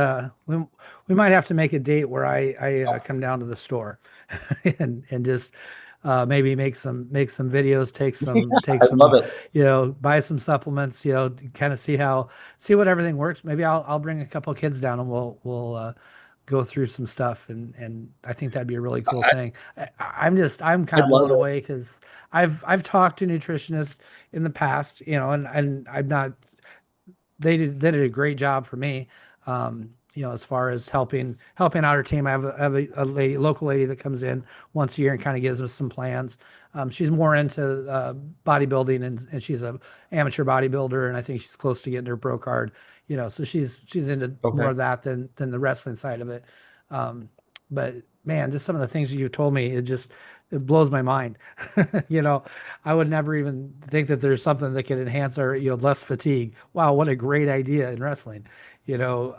we might have to make a date where I come down to the store and just maybe make some videos, take I love some, it. buy some supplements, kind of see what everything works. Maybe I'll bring a couple of kids down and we'll go through some stuff and I think that'd be a really cool I, thing. I'm kind I'd of love blown it. away because I've talked to nutritionists in the past, and I'm not they did a great job for me. As far as helping out our team. I have a lady, local lady that comes in once a year and kind of gives us some plans. She's more into bodybuilding and she's a amateur bodybuilder and I think she's close to getting her pro card. So she's into more Okay. of that than the wrestling side of it. Um, but man, just some of the things you told me, it blows my mind. You know, I would never even think that there's something that can enhance our, less fatigue. Wow, what a great idea in wrestling. You know,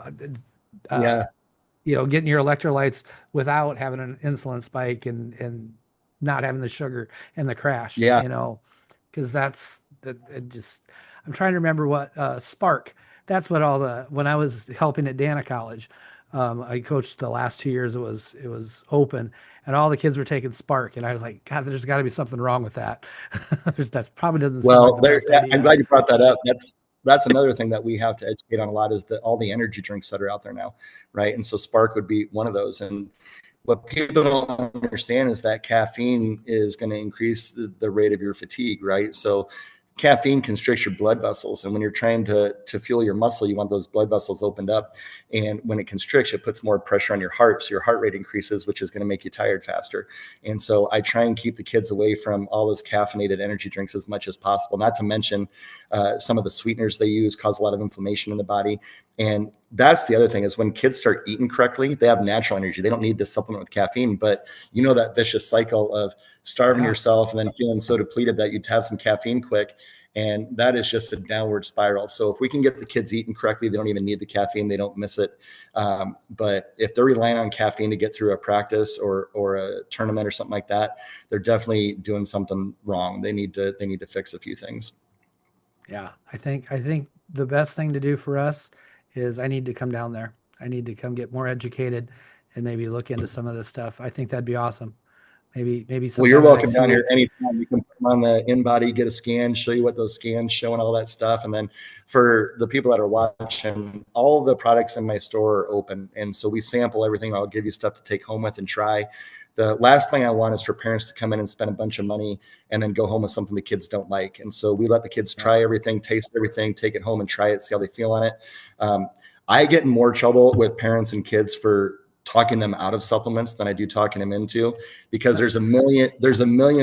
uh, Yeah. getting your electrolytes without having an insulin spike and not having the sugar and the crash, Yeah. because that's that it just I'm trying to remember what Spark. That's what when I was helping at Dana College. I coached the last 2 years. It was open, and all the kids were taking Spark, and I was like, God, there's got to be something wrong with that. That probably doesn't seem like Well, the there, best I'm idea. glad you brought that up. That's another thing that we have to educate on a lot is that all the energy drinks that are out there now, right? And so Spark would be one of those. And what people don't understand is that caffeine is going to increase the rate of your fatigue, right? So caffeine constricts your blood vessels, and when you're trying to fuel your muscle, you want those blood vessels opened up, and when it constricts, it puts more pressure on your heart, so your heart rate increases, which is going to make you tired faster. And so I try and keep the kids away from all those caffeinated energy drinks as much as possible, not to mention some of the sweeteners they use cause a lot of inflammation in the body. And that's the other thing is when kids start eating correctly, they have natural energy. They don't need to supplement with caffeine, but that vicious cycle of starving Yeah. yourself and then feeling so depleted that you'd have some caffeine quick. And that is just a downward spiral. So if we can get the kids eating correctly, they don't even need the caffeine. They don't miss it. But if they're relying on caffeine to get through a practice or a tournament or something like that, they're definitely doing something wrong. They need to fix a few things. Yeah, I think the best thing to do for us is I need to come down there. I need to come get more educated and maybe look into some of this stuff. I think that'd be awesome. Maybe Well, you're sometime in the welcome next few down here weeks. anytime. We can put them on the InBody, get a scan, show you what those scans show and all that stuff. And then for the people that are watching, all of the products in my store are open. And so we sample everything. I'll give you stuff to take home with and try. The last thing I want is for parents to come in and spend a bunch of money and then go home with something the kids don't like. And so we let the kids Yeah. try everything, taste everything, take it home and try it, see how they feel on it. I get in more trouble with parents and kids for talking them out of supplements than I do talking them into, because there's a million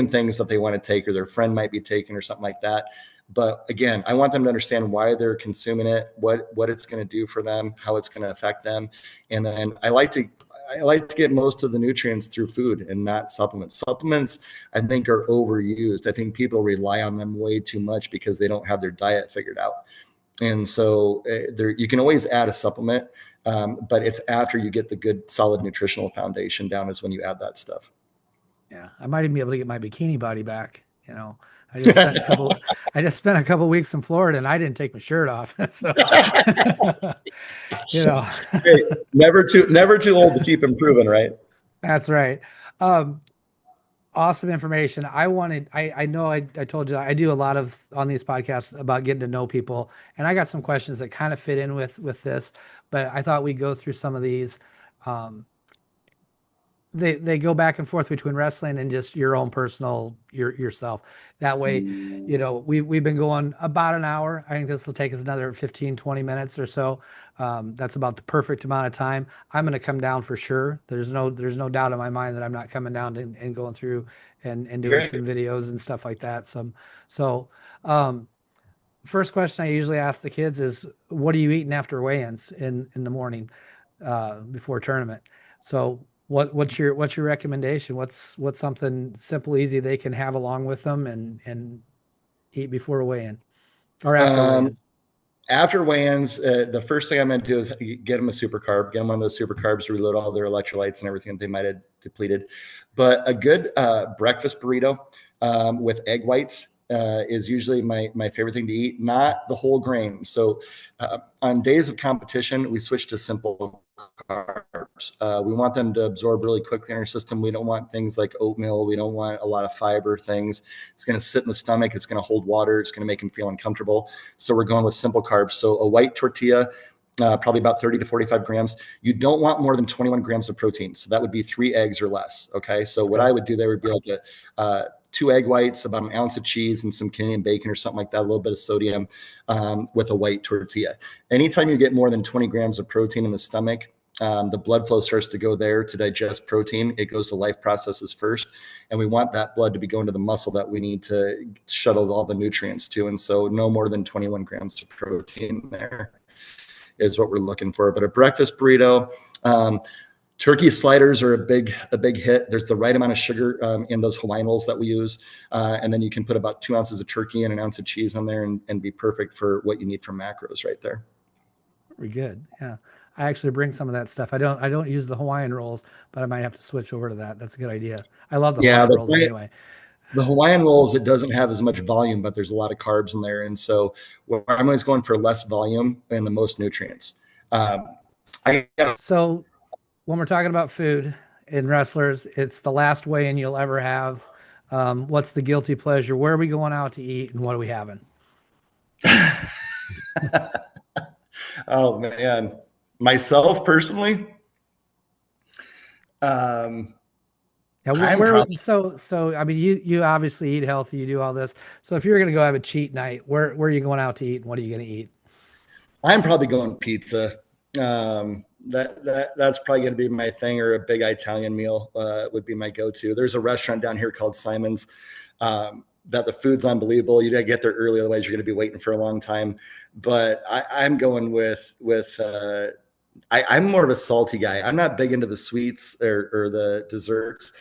things that they want to take or their friend might be taking or something like that. But again, I want them to understand why they're consuming it, what it's going to do for them, how it's going to affect them. And then I like to get most of the nutrients through food and not supplements. Supplements, I think, are overused. I think people rely on them way too much because they don't have their diet figured out. And so you can always add a supplement, but it's after you get the good, solid nutritional foundation down is when you add that stuff. Yeah, I might even be able to get my bikini body back. I just spent a couple I just spent a couple weeks in Florida and I didn't take my shirt off. So, you know, Hey, never too old to keep improving, right? that's right. Um, Awesome information. I know I told you I do a lot of on these podcasts about getting to know people, and I got some questions that kind of fit in with this, but I thought we'd go through some of these. Um, they go back and forth between wrestling and just your own personal yourself. That way, we've been going about an hour. I think this will take us another 15, 20 minutes or so. That's about the perfect amount of time. I'm going to come down for sure. There's no doubt in my mind that I'm not coming down and going through and doing Great. some videos and stuff like that. So um, first question I usually ask the kids is, what are you eating after weigh-ins in the morning before tournament? So what's your recommendation? What's something simple, easy they can have along with them and eat before a weigh-in or after Um, weigh-in? After weigh-ins, the first thing I'm going to do is get them a super carb, get them one of those super carbs to reload all their electrolytes and everything that they might have depleted. But a good breakfast burrito with egg whites is usually my favorite thing to eat, not the whole grain. So on days of competition, we switch to simple carbs. We want them to absorb really quickly in our system. We don't want things like oatmeal. We don't want a lot of fiber things. It's going to sit in the stomach. It's going to hold water. It's going to make them feel uncomfortable. So we're going with simple carbs. So a white tortilla, probably about 30 to 45 grams. You don't want more than 21 grams of protein. So that would be 3 eggs or less. Okay. So what I would do there would be like a 2 egg whites, about an ounce of cheese, and some Canadian bacon or something like that, a little bit of sodium with a white tortilla. Anytime you get more than 20 grams of protein in the stomach, the blood flow starts to go there to digest protein. It goes to life processes first. And we want that blood to be going to the muscle that we need to shuttle all the nutrients to. And so no more than 21 grams of protein there is what we're looking for. But a breakfast burrito, turkey sliders are a big hit. There's the right amount of sugar in those Hawaiian rolls that we use. And then you can put about 2 ounces of turkey and an ounce of cheese on there and be perfect for what you need for macros right there. Very good. Yeah. I actually bring some of that stuff. I don't use the Hawaiian rolls, but I might have to switch over to that. That's a good idea. I love the Hawaiian rolls anyway. The Hawaiian rolls, it doesn't have as much volume, but there's a lot of carbs in there. And so I'm always going for less volume and the most nutrients. So when we're talking about food in wrestlers, it's the last weigh-in you'll ever have. What's the guilty pleasure? Where are we going out to eat, and what are we having? Oh man, myself personally. So I mean, you obviously eat healthy, you do all this. So if you're gonna go have a cheat night, where are you going out to eat, and what are you gonna eat? I'm probably going pizza. That's probably going to be my thing, or a big Italian meal would be my go-to. There's a restaurant down here called Simon's that the food's unbelievable. You got to get there early, otherwise you're going to be waiting for a long time. But I'm going with I'm more of a salty guy. I'm not big into the sweets or the desserts.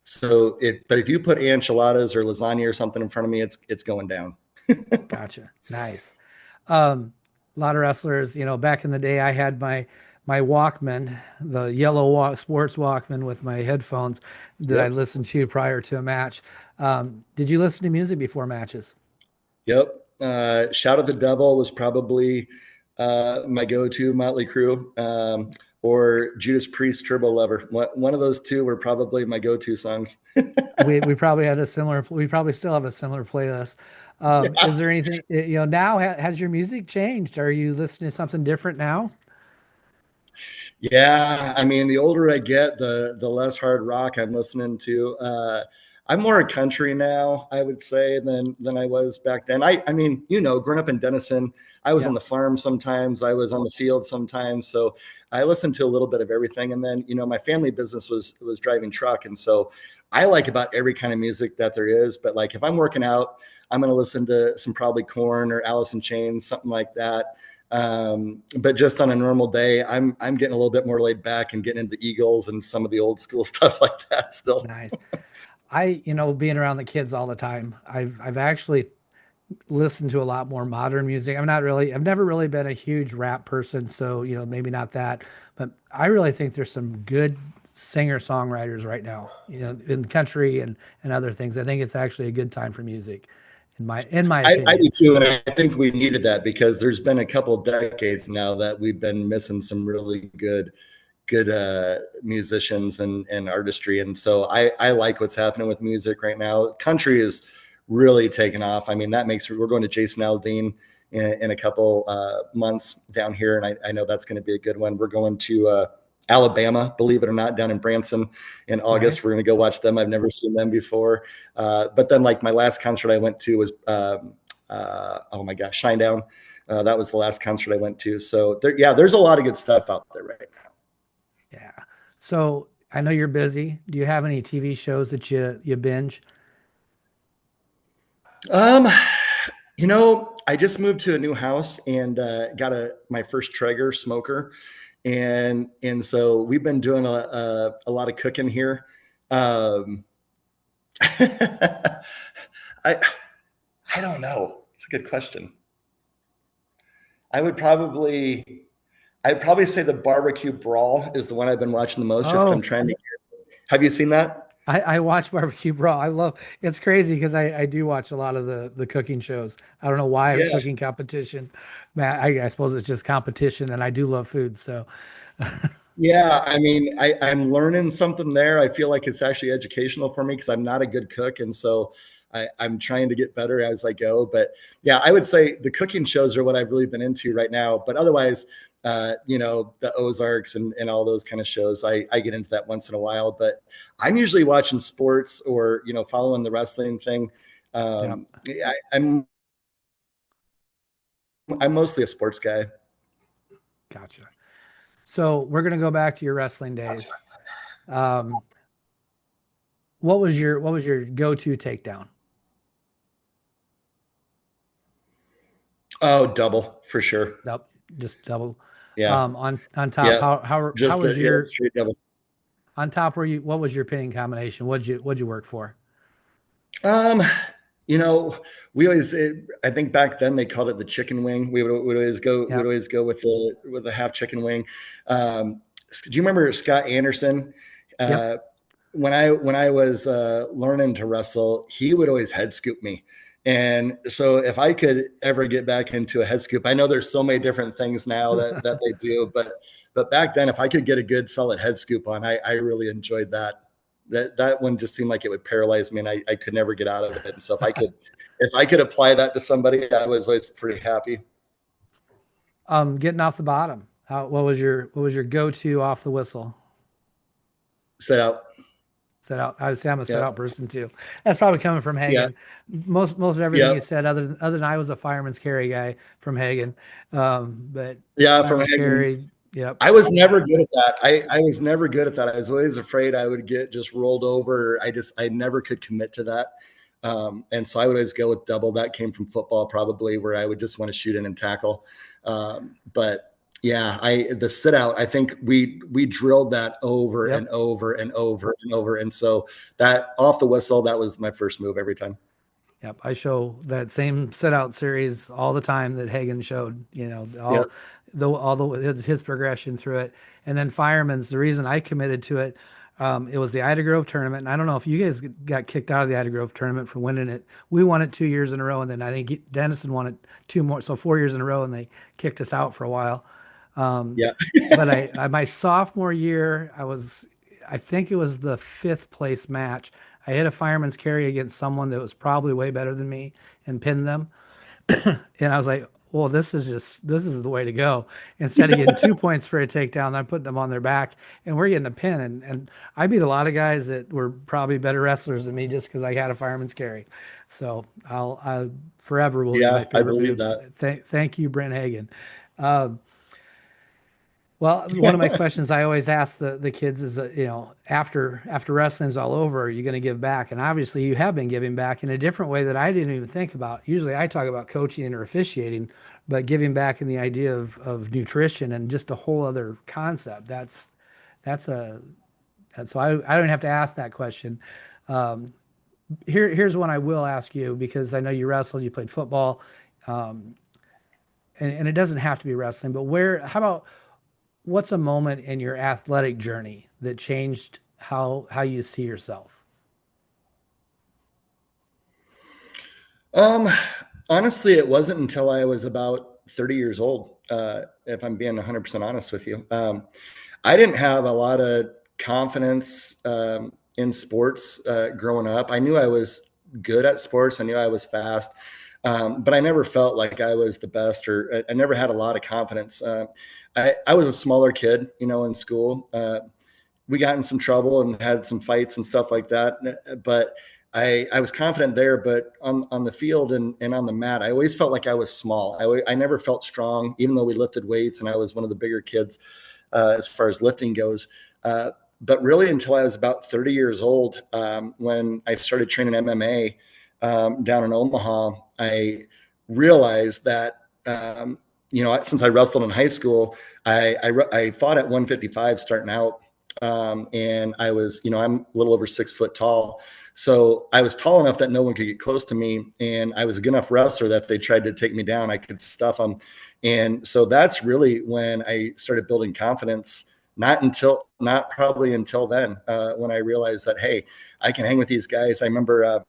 So if you put enchiladas or lasagna or something in front of me, it's going down. Gotcha. Nice. A lot of wrestlers, back in the day, I had my Walkman, the yellow sports Walkman with my headphones that I listened to prior to a match. Did you listen to music before matches? Yep. Shout at the Devil was probably my go-to, Motley Crue, or Judas Priest, Turbo Lover. One of those two were probably my go-to songs. we probably still have a similar playlist. Is there anything, now has your music changed? Are you listening to something different now? Yeah. I mean, the older I get, the less hard rock I'm listening to. I'm more a country now, I would say, than I was back then. I mean, growing up in Denison, I was on the farm sometimes, I was on the field sometimes. So I listened to a little bit of everything. And then, my family business was driving truck. And so I like about every kind of music that there is. But like if I'm working out, I'm going to listen to some probably Korn or Alice in Chains, something like that. But just on a normal day, I'm getting a little bit more laid back and getting into the Eagles and some of the old school stuff like that still. Nice. Being around the kids all the time, I've actually listened to a lot more modern music. I've never really been a huge rap person, so maybe not that, but I really think there's some good singer-songwriters right now, in country and other things. I think it's actually a good time for music, in my opinion. I do too, and I think we needed that because there's been a couple of decades now that we've been missing some really good musicians and artistry. And so I like what's happening with music right now. Country is really taking off. I mean, we're going to Jason Aldean in a couple months down here. And I know that's going to be a good one. We're going to Alabama, believe it or not, down in Branson in August. Nice. We're going to go watch them. I've never seen them before. But then like my last concert I went to was, oh my gosh, Shinedown. That was the last concert I went to. So there's a lot of good stuff out there right now. Yeah. So I know you're busy. Do you have any TV shows that you binge? I just moved to a new house and got my first Traeger smoker, and so we've been doing a lot of cooking here. I don't know. It's a good question. I'd probably say the Barbecue Brawl is the one I've been watching the most. Just 'cause I'm trying to. Have you seen that? I watch Barbecue Brawl. I love it's crazy because I do watch a lot of the cooking shows. I don't know why Yeah. cooking competition. Man, I suppose it's just competition, and I do love food. So Yeah, I mean, I'm learning something there. I feel like it's actually educational for me because I'm not a good cook, and so I'm trying to get better as I go. But yeah, I would say the cooking shows are what I've really been into right now. But otherwise, the Ozarks and all those kind of shows, I get into that once in a while. But I'm usually watching sports or following the wrestling thing. yeah, I'm mostly a sports guy. gotcha. So we're gonna go back to your wrestling days. Um, what was your go-to takedown? Oh, double for sure. Double, just double. Yeah, On top, yeah, how just was your straight double. on top? Were you what was your pinning combination? What'd you work for? Um, you know, we always, I think back then they called it the chicken wing. Would Yep, always go with the half chicken wing. Do you remember Scott Anderson? yep. Uh, when I was learning to wrestle, he would always head scoop me. And so if I could ever get back into a head scoop, I know there's so many different things now that they do, but back then, if I could get a good solid head scoop on, I really enjoyed that. That one just seemed like it would paralyze me, and I could never get out of it. And so if I could apply that to somebody, I was always pretty happy. Getting off the bottom. What was your go-to off the whistle? Set out. Set out. I would say I'm a set Yeah. out person too. That's probably coming from Yeah. Hagen. Most of everything Yeah. you said, other than I was a fireman's carry guy from Hagen. But Yeah. From fireman's Hagen. carry, yep, I was never good at that. I was never good at that. I was always afraid I would get just rolled over. I never could commit to that. And so I would always go with double. That came from football, probably, where I would just want to shoot in and tackle. But yeah, the sit out, I think we drilled that over and yep. over and over and over. And so that off the whistle, that was my first move every time. Yep, I show that same set out series all the time that Hagen showed, Yeah. all the his progression through it. And then firemen's, the reason I committed to it, it was the Ida Grove tournament. And I don't know if you guys got kicked out of the Ida Grove tournament for winning it. We won it 2 years in a row, and then I think Dennison won it two more, so 4 years in a row, and they kicked us out for a while. Um, Yeah. but my sophomore year, I think it was the fifth place match. I hit a fireman's carry against someone that was probably way better than me and pinned them. And I was like, well, this is the way to go. Instead of getting 2 points for a takedown, I'm putting them on their back and we're getting a pin. And I beat a lot of guys that were probably better wrestlers than me just because I had a fireman's carry. So I forever will be Yeah. my I favorite believe move. that. Thank you, Brent Hagen. Um, well, one of my questions I always ask the kids is, after wrestling's all over, are you going to give back? And obviously, you have been giving back in a different way that I didn't even think about. Usually, I talk about coaching or officiating, but giving back in the idea of nutrition and just a whole other concept. That's a so I don't even have to ask that question. Um, here's one I will ask you because I know you wrestled, you played football, um, and it doesn't have to be wrestling, but how about what's a moment in your athletic journey that changed how you see yourself? Um, Honestly, it wasn't until I was about 30 years old, if I'm being 100% honest with you. I didn't have a lot of confidence in sports growing up. I knew I was good at sports. I knew I was fast, but I never felt like I was the best, or I never had a lot of confidence. I was a smaller kid, in school. We got in some trouble and had some fights and stuff like that. But I was confident there, but on the field and on the mat, I always felt like I was small. I never felt strong, even though we lifted weights and I was one of the bigger kids as far as lifting goes. But really, until I was about 30 years old, when I started training MMA down in Omaha, I realized that. Since I wrestled in high school, I fought at 155 starting out, and I was, I'm a little over 6 foot tall. So I was tall enough that no one could get close to me. And I was a good enough wrestler that if they tried to take me down, I could stuff them. And so that's really when I started building confidence, not probably until then, when I realized that, hey, I can hang with these guys. I remember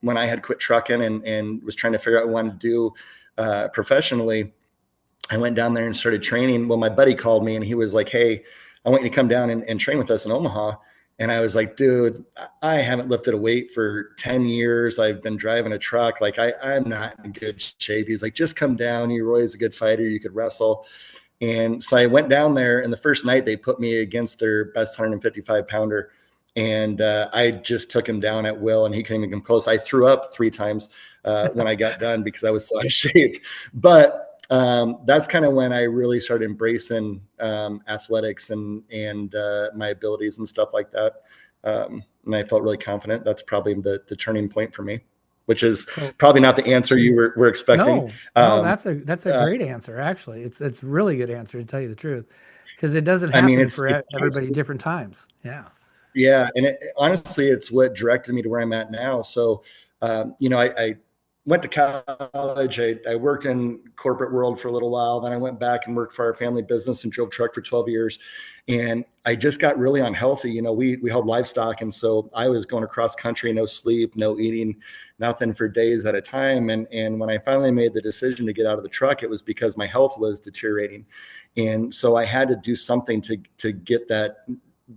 when I had quit trucking and was trying to figure out what I wanted to do professionally. I went down there and started training. Well, my buddy called me and he was like, hey, I want you to come down and train with us in Omaha. And I was like, dude, I haven't lifted a weight for 10 years. I've been driving a truck. Like I'm not in good shape. He's like, just come down. You're always a good fighter. You could wrestle. And so I went down there, and the first night they put me against their best 155 pounder. And I just took him down at will, and he couldn't even come close. I threw up 3 times when I got done because I was so out of shape. But that's kind of when I really started embracing athletics and my abilities and stuff like that. And I felt really confident. That's probably the turning point for me, which is probably not the answer you were expecting. No, that's a great answer. Actually, it's really good answer, to tell you the truth, because it doesn't I mean, happen for everybody different times. Yeah. Yeah, and honestly, it's what directed me to where I'm at now. So, I went to college. I worked in corporate world for a little while. Then I went back and worked for our family business and drove truck for 12 years. And I just got really unhealthy. We held livestock, and so I was going across country, no sleep, no eating, nothing for days at a time. And when I finally made the decision to get out of the truck, it was because my health was deteriorating, and so I had to do something to get that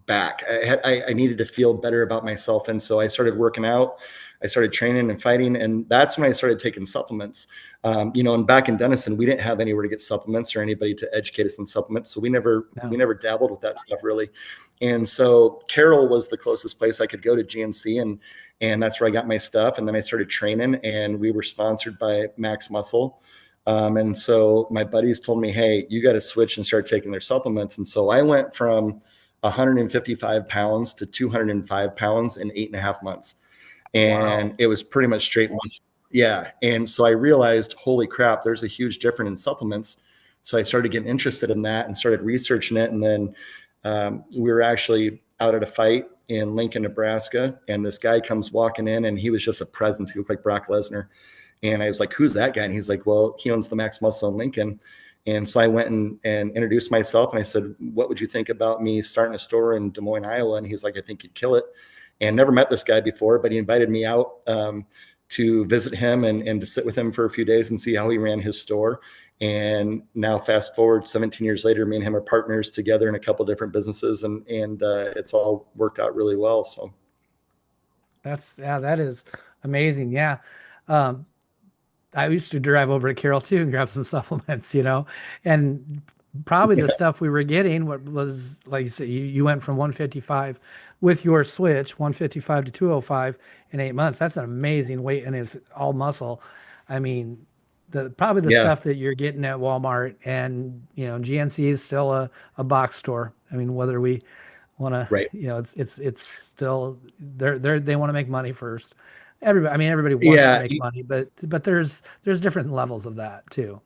back. I needed to feel better about myself. And so I started working out, I started training and fighting. And that's when I started taking supplements. And back in Denison, we didn't have anywhere to get supplements or anybody to educate us on supplements. So we never dabbled with that stuff really. And so Carroll was the closest place I could go to GNC, and that's where I got my stuff. And then I started training, and we were sponsored by Max Muscle. And so my buddies told me, hey, you got to switch and start taking their supplements. And so I went from 155 pounds to 205 pounds in 8.5 months. And It was pretty much straight muscle. Yeah. And so I realized, holy crap, there's a huge difference in supplements. So I started getting interested in that and started researching it. And then we were actually out at a fight in Lincoln, Nebraska. And this guy comes walking in, and he was just a presence. He looked like Brock Lesnar. And I was like, who's that guy? And he's like, well, he owns the Max Muscle in Lincoln. And so I went and introduced myself, and I said, what would you think about me starting a store in Des Moines, Iowa? And he's like, I think you'd kill it. And never met this guy before, but he invited me out to visit him and to sit with him for a few days and see how he ran his store. And now fast forward 17 years later, me and him are partners together in a couple different businesses, and it's all worked out really well. So that is amazing. Yeah. I used to drive over to Carroll too and grab some supplements, and probably the stuff we were getting was, like you said, you went from 155 with your switch, 155 to 205 in 8 months. That's an amazing weight, and it's all muscle. I mean, probably the stuff that you're getting at Walmart and, GNC is still a box store. I mean, whether we want to, right. It's still, they want to make money first. Everybody wants to make money, but there's different levels of that too.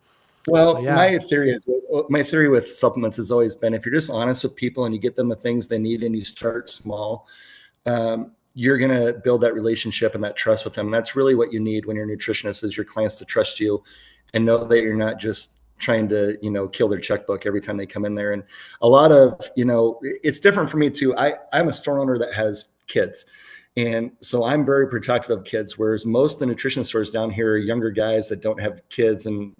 Well, so, my theory with supplements has always been, if you're just honest with people and you get them the things they need and you start small, you're going to build that relationship and that trust with them. And that's really what you need when you're a nutritionist, is your clients to trust you and know that you're not just trying to, kill their checkbook every time they come in there. And a lot of, it's different for me too. I'm a store owner that has kids. And so I'm very protective of kids, whereas most of the nutrition stores down here are younger guys that don't have kids and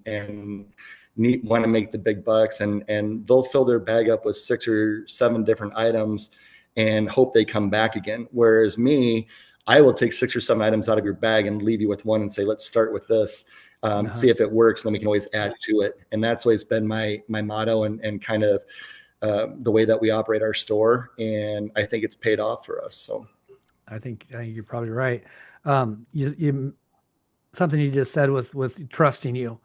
want to make the big bucks, and they'll fill their bag up with 6 or 7 different items and hope they come back again. Whereas me, I will take 6 or 7 items out of your bag and leave you with one and say, let's start with this, see if it works, and then we can always add to it. And that's always been my motto and kind of the way that we operate our store. And I think it's paid off for us. So I think you're probably right. You something you just said with trusting you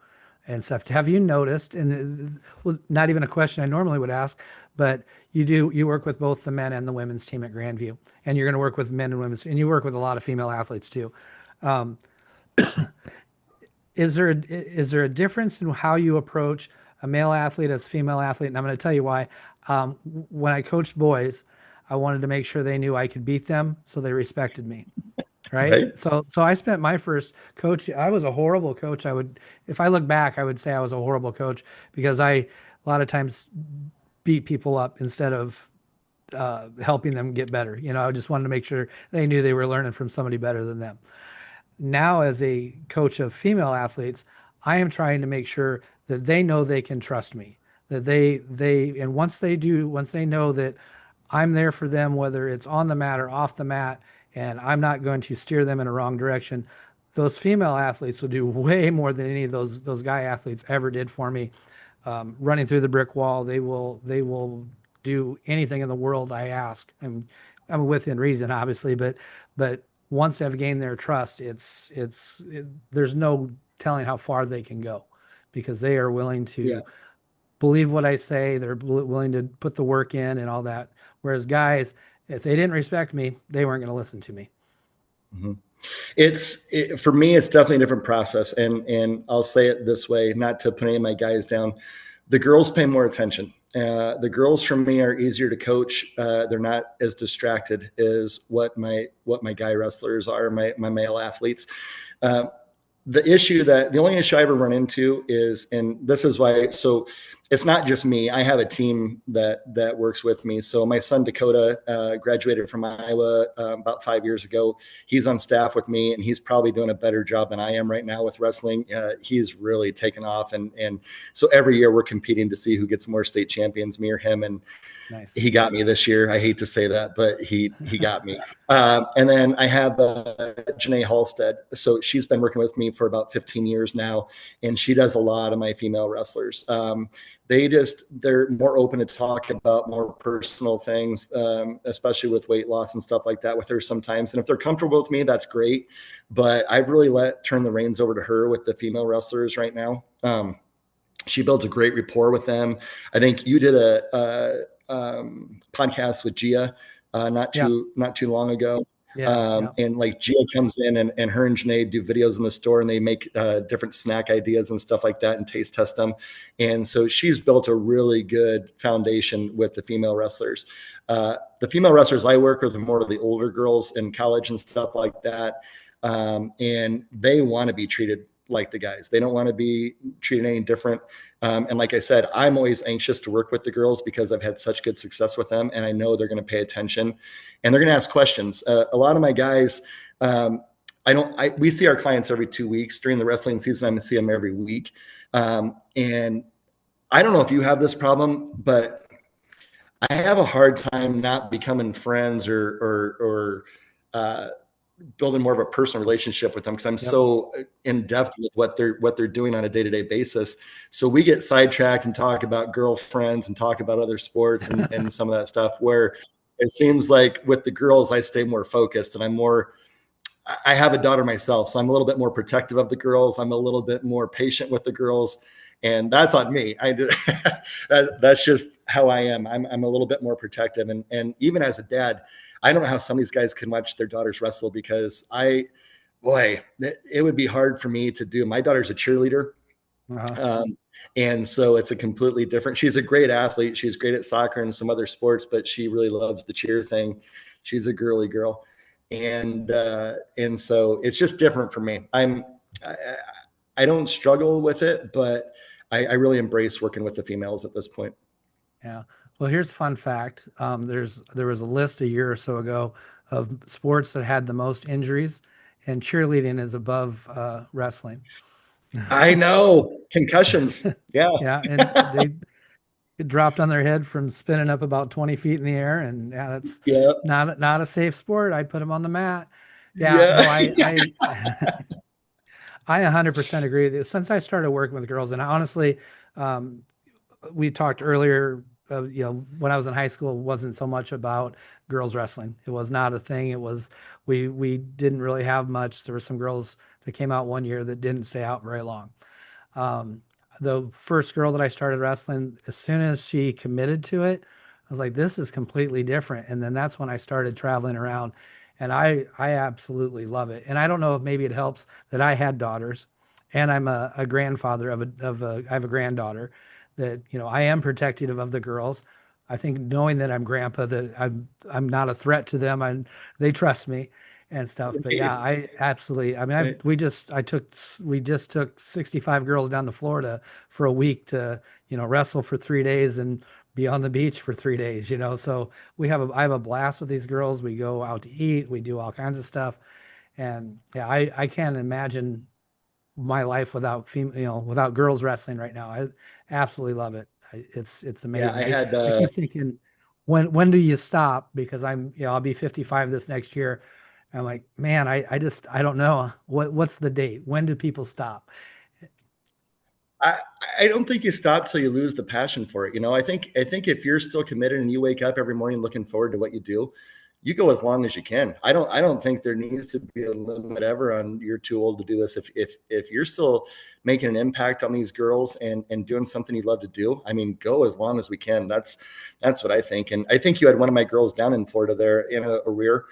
and stuff. Have you noticed? And well, not even a question I normally would ask, but you work with both the men and the women's team at Grandview, and you're going to work with men and women's, and you work with a lot of female athletes too. Is there a difference in how you approach a male athlete as a female athlete? And I'm going to tell you why. When I coached boys, I wanted to make sure they knew I could beat them, so they respected me. Right. So I spent my first coach. I was a horrible coach. If I look back, I would say I was a horrible coach because a lot of times beat people up instead of helping them get better. I just wanted to make sure they knew they were learning from somebody better than them. Now, as a coach of female athletes, I am trying to make sure that they know they can trust me, that and once they know that I'm there for them, whether it's on the mat or off the mat, and I'm not going to steer them in a wrong direction. Those female athletes will do way more than any of those guy athletes ever did for me. Running through the brick wall, they will do anything in the world I ask. And I'm within reason, obviously, but once I've gained their trust, there's no telling how far they can go because they are willing Yeah. to believe what I say. They're willing to put the work in and all that. Whereas guys, if they didn't respect me, they weren't going to listen to me. Mm-hmm. For me, it's definitely a different process. And I'll say it this way, not to put any of my guys down. The girls pay more attention. The girls for me are easier to coach. They're not as distracted as what my guy wrestlers are, my male athletes. The only issue I ever run into is, and this is why, so it's not just me. I have a team that works with me. So my son Dakota graduated from Iowa about 5 years ago. He's on staff with me, and he's probably doing a better job than I am right now with wrestling. He's really taken off, and so every year we're competing to see who gets more state champions, me or him. And Nice. he got me this year. I hate to say that, but he got me. And then I have Janae Halstead. So she's been working with me for about 15 years now, and she does a lot of my female wrestlers. They're more open to talk about more personal things, especially with weight loss and stuff like that with her sometimes. And if they're comfortable with me, that's great. But I've really turn the reins over to her with the female wrestlers right now. She builds a great rapport with them. I think you did a podcast with Gia not too long ago. And like Gia comes in and her and Janae do videos in the store, and they make different snack ideas and stuff like that and taste test them. And so she's built a really good foundation with the female wrestlers. The female wrestlers I work with are more of the older girls in college and stuff like that. And they want to be treated like the guys. They don't want to be treated any different. And like I said, I'm always anxious to work with the girls because I've had such good success with them, and I know they're going to pay attention and they're going to ask questions. A lot of my guys, we see our clients every 2 weeks during the wrestling season. I see them every week. And I don't know if you have this problem, but I have a hard time not becoming friends or building more of a personal relationship with them because I'm so in depth with what they're doing on a day-to-day basis. So we get sidetracked and talk about girlfriends and talk about other sports and some of that stuff, where it seems like with the girls, I stay more focused, and I have a daughter myself, so I'm a little bit more protective of the girls. I'm a little bit more patient with the girls, and that's on me. That's just how I am. I'm a little bit more protective. And even as a dad, I don't know how some of these guys can watch their daughters wrestle, because it would be hard for me to do. My daughter's a cheerleader. And so it's a completely different, she's a great athlete. She's great at soccer and some other sports, but she really loves the cheer thing. She's a girly girl. And so it's just different for me. I don't struggle with it, but I really embrace working with the females at this point. Yeah. Well, here's a fun fact. There was a list a year or so ago of sports that had the most injuries, and cheerleading is above wrestling. I know. Concussions. Yeah. Yeah. And they get dropped on their head from spinning up about 20 feet in the air. And that's not a safe sport. I'd put them on the mat. Yeah. No, I 100% agree with you. Since I started working with girls, and honestly, we talked earlier, when I was in high school, it wasn't so much about girls wrestling. It was not a thing. It was, we didn't really have much. There were some girls that came out one year that didn't stay out very long. The first girl that I started wrestling, as soon as she committed to it, I was like, this is completely different. And then that's when I started traveling around, and I absolutely love it. And I don't know if maybe it helps that I had daughters, and I'm a grandfather I have a granddaughter, that, I am protective of the girls. I think knowing that I'm grandpa, that I'm not a threat to them. They trust me and stuff. But yeah, I absolutely, I mean, we just took 65 girls down to Florida for a week to, wrestle for 3 days and be on the beach for 3 days, you know. So I have a blast with these girls. We go out to eat, we do all kinds of stuff. And yeah, I can't imagine my life without without girls wrestling right now. I absolutely love it. It's Yeah, amazing. I had I keep thinking, when do you stop? Because I'll be 55 this next year. I'm like, man, I don't know what's the date. When do people stop? I, I don't think you stop till you lose the passion for it. I think if you're still committed and you wake up every morning looking forward to what you do, you go as long as you can. I don't think there needs to be a limit ever on you're too old to do this. If you're still making an impact on these girls and doing something you love to do, I mean, go as long as we can. That's what I think. And I think you had one of my girls down in Florida there in a rear.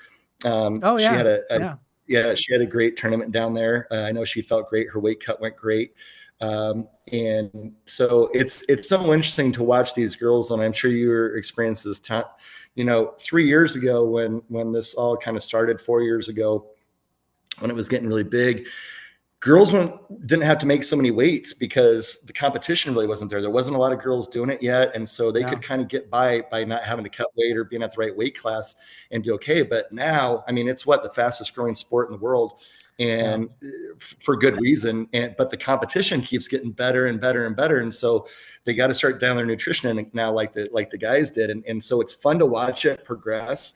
Oh She had yeah, a yeah, yeah, she had a great tournament down there. I know she felt great. Her weight cut went great. And so it's so interesting to watch these girls, and I'm sure your experiences, 3 years ago when this all kind of started, 4 years ago when it was getting really big, girls didn't have to make so many weights because the competition really wasn't there. There wasn't a lot of girls doing it yet, and so they yeah, could kind of get by not having to cut weight or being at the right weight class and do okay. But now, I mean, it's the fastest growing sport in the world, yeah. and for good reason. But the competition keeps getting better and better and better, and so they got to start down their nutrition and now, like the guys did, and so it's fun to watch it progress.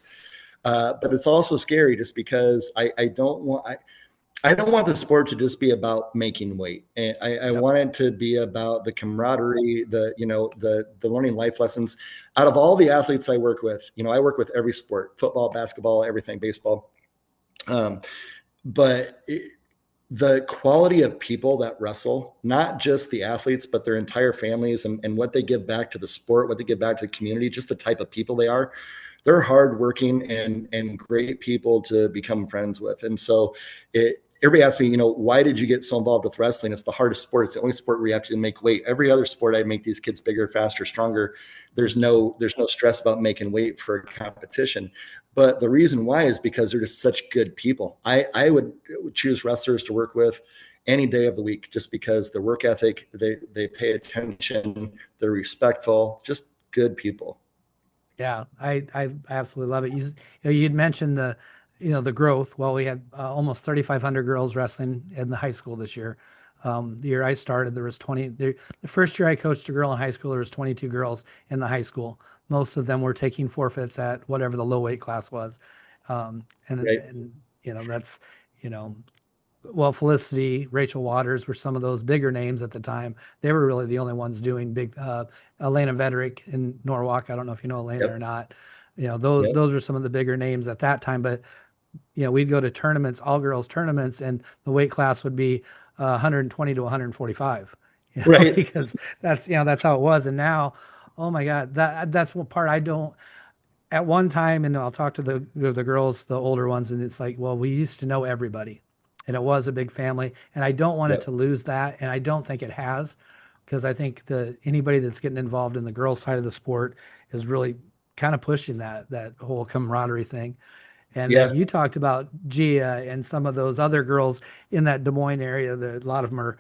But it's also scary just because I don't want the sport to just be about making weight. And I Yep. want it to be about the camaraderie, the learning life lessons. Out of all the athletes I work with, I work with every sport: football, basketball, everything, baseball. Um, but the quality of people that wrestle, not just the athletes, but their entire families and what they give back to the sport, what they give back to the community, just the type of people they are. They're hardworking and great people to become friends with. And so everybody asks me, why did you get so involved with wrestling? It's the hardest sport. It's the only sport where you have to make weight. Every other sport, I make these kids bigger, faster, stronger. There's no stress about making weight for a competition. But the reason why is because they're just such good people. I would choose wrestlers to work with any day of the week, just because their work ethic, they pay attention, they're respectful, just good people. Yeah, I absolutely love it. You'd mentioned the growth. Well, we had almost 3,500 girls wrestling in the high school this year. The year I started, there was 20. The first year I coached a girl in high school, there was 22 girls in the high school. Most of them were taking forfeits at whatever the low weight class was, Right. and that's you know well, Felicity, Rachel Waters were some of those bigger names at the time. They were really the only ones doing big. Elena Vederick in Norwalk. I don't know if you know Elena or Yep. not. Those were some of the bigger names at that time. But we'd go to tournaments, all girls tournaments, and the weight class would be 120 to 145. Right. Because that's how it was. And now, oh my God, that's one part I don't. At one time, and I'll talk to the girls, the older ones, and it's like, well, we used to know everybody, and it was a big family, and I don't want it Yep. to lose that, and I don't think it has, because I think anybody that's getting involved in the girls' side of the sport is really kind of pushing that whole camaraderie thing. And then Yeah. you talked about Gia and some of those other girls in that Des Moines area. A lot of them are,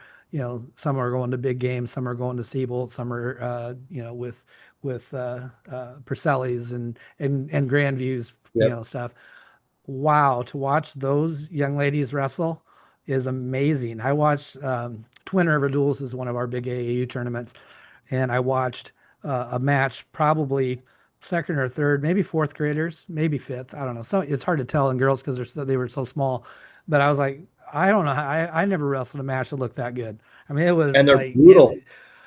some are going to big games, some are going to Siebold, some are, with Perselli's and Grandview's, Yep. stuff. Wow, to watch those young ladies wrestle is amazing. I watched Twin River Duels is one of our big AAU tournaments, and I watched a match probably second or third, maybe fourth graders, maybe fifth. I don't know. So it's hard to tell in girls because they were so small. But I was like, I don't know. I never wrestled a match that looked that good. I mean, it And was they're like brutal.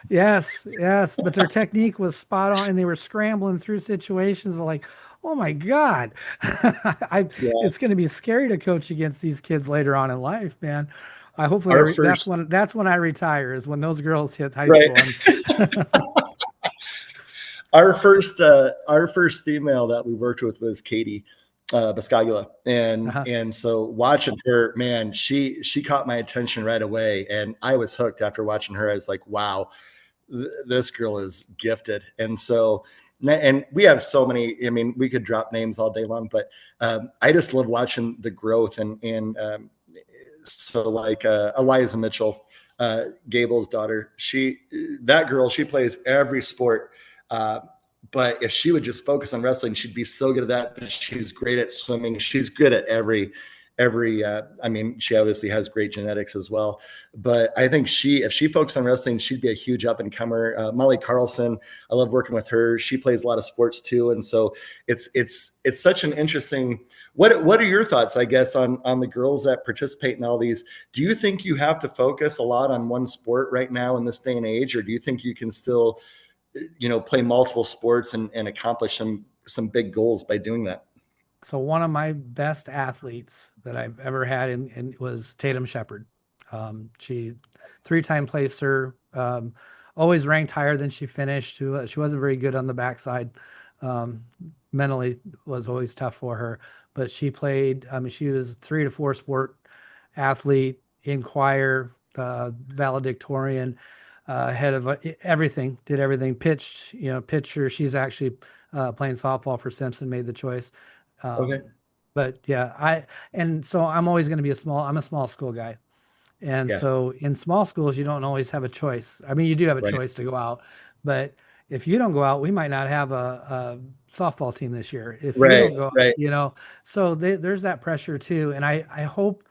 yes, yes, but their technique was spot on, and they were scrambling through situations like, oh my God, Yeah. it's going to be scary to coach against these kids later on in life, man. I hopefully Our that's first, when I retire is when those girls hit high right. school. And Our first female that we worked with was Katie Biscagula, and uh, and so watching her, man, she caught my attention right away, and I was hooked after watching her. I was like, wow, this girl is gifted. And so, and we have so many. I mean, we could drop names all day long, but I just love watching the growth and so like Eliza Mitchell, Gable's daughter. That girl, she plays every sport. Uh, but if she would just focus on wrestling, she'd be so good at that. But she's great at swimming. She's good at every I mean, she obviously has great genetics as well, but I think if she focused on wrestling, she'd be a huge up and comer. Molly Carlson, I love working with her. She plays a lot of sports too, and so it's such an interesting. What are your thoughts, I guess, on the girls that participate in all these? Do you think you have to focus a lot on one sport right now in this day and age, or do you think you can still, play multiple sports and accomplish some big goals by doing that? So one of my best athletes that I've ever had in was Tatum Shepard. She three-time placer, always ranked higher than she finished. She wasn't very good on the backside. Um, Mentally was always tough for her, but she played. I mean, she was 3 to 4 sport athlete in choir, valedictorian, head of everything. Did everything. Pitched, pitcher. She's actually playing softball for Simpson. Made the choice. Okay. But yeah, and so I'm always going to be I'm a small school guy. And Yeah. so in small schools, you don't always have a choice. I mean, you do have a Right. choice to go out, but if you don't go out, we might not have a softball team this year. If you Right. don't go, Right. so there's that pressure too. And I hope,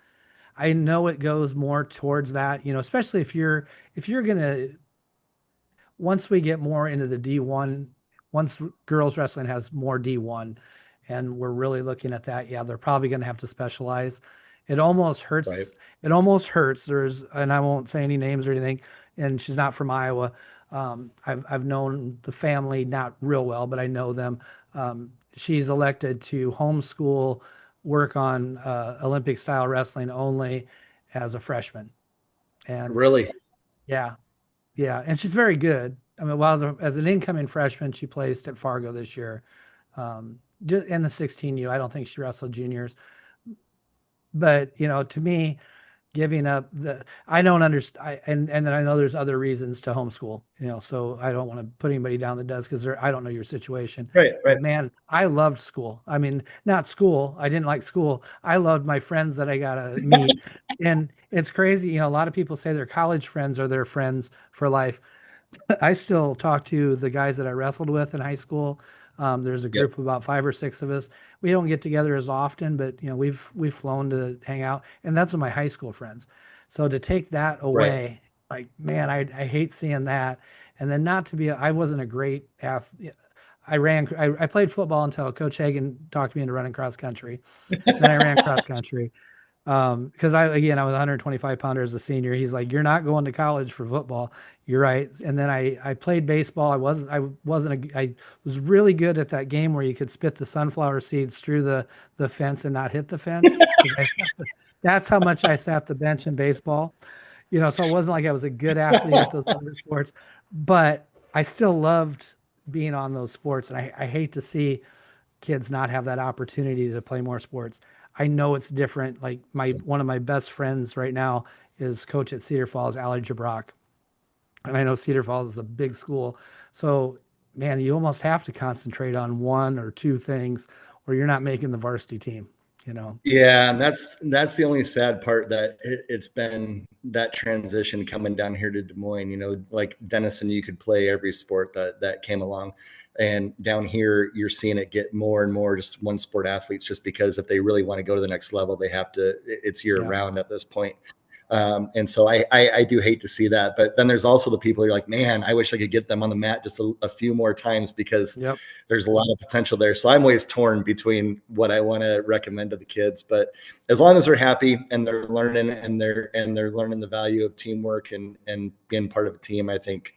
I know it goes more towards that, especially if you're going to, once we get more into the D1, once girls wrestling has more D1, and we're really looking at that, yeah, they're probably going to have to specialize. It almost Right. hurts. It almost hurts. And I won't say any names or anything. And she's not from Iowa. I've known the family not real well, but I know them. She's elected to homeschool, work on Olympic style wrestling only as a freshman. And Really. yeah, yeah, and she's very good. I mean, well, as an incoming freshman, she placed at Fargo this year, in the 16U. I don't think she wrestled juniors, but to me, giving up I don't understand. And then I know there's other reasons to homeschool, so I don't want to put anybody down that does, because I don't know your situation. Right. Right. But man, I loved school. I mean, not school. I didn't like school. I loved my friends that I got to meet. And it's crazy. A lot of people say their college friends are their friends for life. I still talk to the guys that I wrestled with in high school. There's a Yep. group of about 5 or 6 of us. We don't get together as often, but we've flown to hang out, and that's with my high school friends. So to take that Right. away, like man, I hate seeing that. And then not to be, I wasn't a great athlete. I played football until Coach Hagan talked me into running cross country. Then I ran cross country. Because I was 125 pounder as a senior. He's like, "You're not going to college for football." You're right. And then I played baseball. I was really good at that game where you could spit the sunflower seeds through the fence and not hit the fence, because that's how much I sat the bench in baseball. So it wasn't like I was a good athlete at those other sports, but I still loved being on those sports. And I hate to see kids not have that opportunity to play more sports. I know it's different. Like one of my best friends right now is coach at Cedar Falls, Ali Jabrock. And I know Cedar Falls is a big school. So man, you almost have to concentrate on one or two things, or you're not making the varsity team. Yeah, and that's the only sad part, that it's been that transition coming down here to Des Moines. Like Denison, you could play every sport that came along, and down here you're seeing it get more and more just one sport athletes, just because if they really want to go to the next level, they have to. It's year Yeah. round at this point. And so I do hate to see that, but then there's also the people who are like, man, I wish I could get them on the mat just a few more times, because Yep. there's a lot of potential there. So I'm always torn between what I want to recommend to the kids, but as long as they're happy and they're learning and they're learning the value of teamwork and being part of a team, I think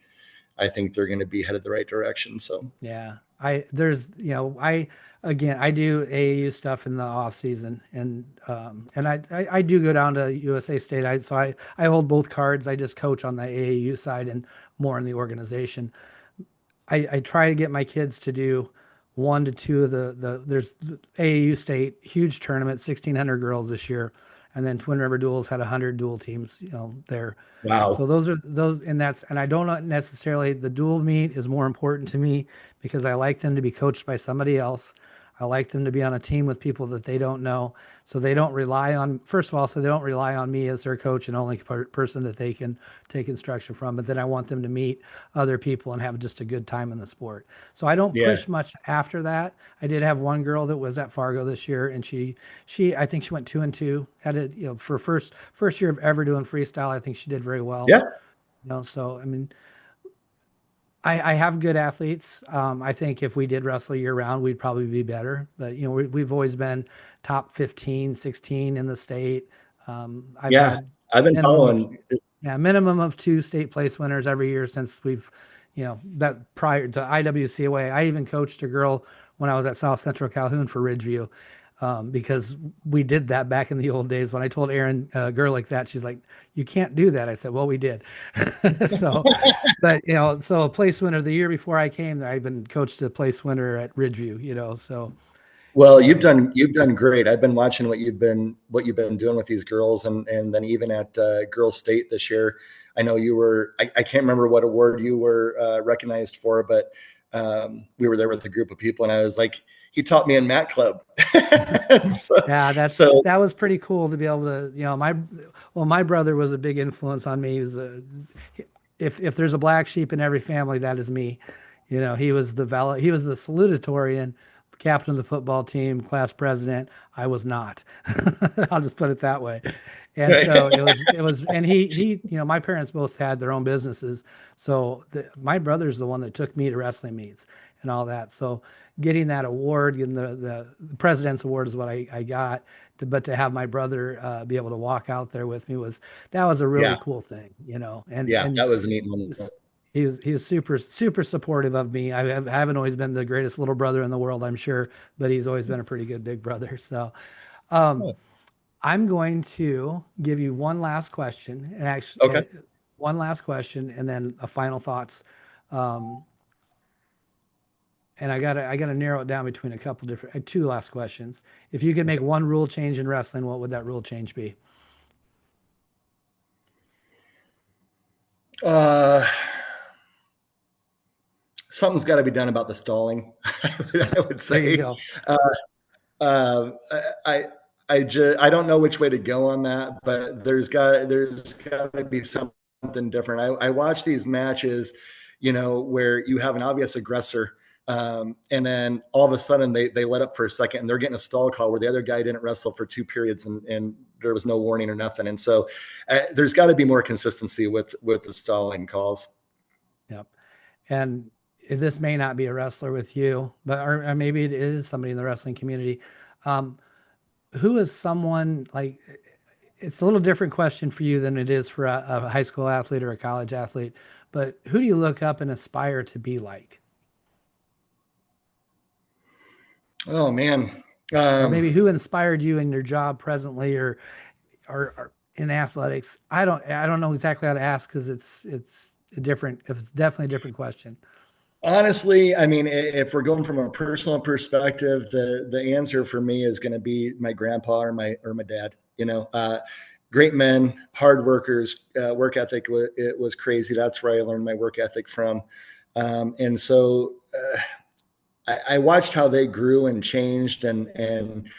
they're going to be headed the right direction. So Yeah. I do AAU stuff in the off season, and I do go down to USA State. I hold both cards. I just coach on the AAU side and more in the organization. I try to get my kids to do 1 to 2 of there's AAU State huge tournament, 1,600 girls this year, and then Twin River Duels had 100 dual teams, there. wow. So and I don't necessarily, the dual meet is more important to me because I like them to be coached by somebody else. I like them to be on a team with people that they don't know. So they don't rely on, first of all, so they don't rely on me as their coach and only person that they can take instruction from. But then I want them to meet other people and have just a good time in the sport. So I don't Yeah. push much after that. I did have one girl that was at Fargo this year, and I think she went 2-2. Had it, for first year of ever doing freestyle. I think she did very well. Yeah. So I mean, I have good athletes. I think if we did wrestle year round, we'd probably be better. But we've always been top 15, 16 in the state. I've Yeah. had I've been minimum of following. yeah, minimum of 2 state place winners every year since that prior to IWCOA. I even coached a girl when I was at South Central Calhoun for Ridgeview, because we did that back in the old days. When I told Erin a girl like that, she's like, "You can't do that." I said, "Well, we did." So, but so a place winner the year before I came, I even coached a place winner at Ridgeview. So Well, um, you've done great. I've been watching what you've been doing with these girls, and then even at Girls State this year, I know you were. I can't remember what award you were recognized for, but we were there with a group of people, and I was like, he taught me in Mat Club. so, yeah, so that was pretty cool to be able to, my brother was a big influence on me. If there's a black sheep in every family, that is me. He was the salutatorian, captain of the football team, class president. I was not. I'll just put it that way. And right. so and my parents both had their own businesses. So my brother's the one that took me to wrestling meets and all that. So getting that award, getting the president's award is what I got. But to have my brother be able to walk out there with me that was a really Yeah, cool thing, and yeah, that was a neat moment. he's super super supportive of me. I haven't always been the greatest little brother in the world, I'm sure, but he's always been a pretty good big brother. So um, Oh, I'm going to give you one last question, and okay, actually one last question, and then a final thoughts. Um, and I gotta narrow it down between a couple different two last questions. If you could make okay. one rule change in wrestling, what would that rule change be? Uh, Something's got to be done about the stalling. I would There you say. go. Uh, Uh, I I don't know which way to go on that, but there's got to be something different. I watch these matches, where you have an obvious aggressor, and then all of a sudden they let up for a second and they're getting a stall call where the other guy didn't wrestle for 2 periods and there was no warning or nothing. And so there's got to be more consistency with the stalling calls. Yep. And this may not be a wrestler with you, but or maybe it is somebody in the wrestling community. Um, who is someone like? It's a little different question for you than it is for a high school athlete or a college athlete. But who do you look up and aspire to be like? Oh man. Or Um, maybe who inspired you in your job presently, or in athletics? I don't know exactly how to ask because it's definitely a different question. Honestly, I mean, if we're going from a personal perspective, the answer for me is going to be my grandpa or my dad. Great men, hard workers, work ethic. It was crazy. That's where I learned my work ethic from, and so I watched how they grew and changed and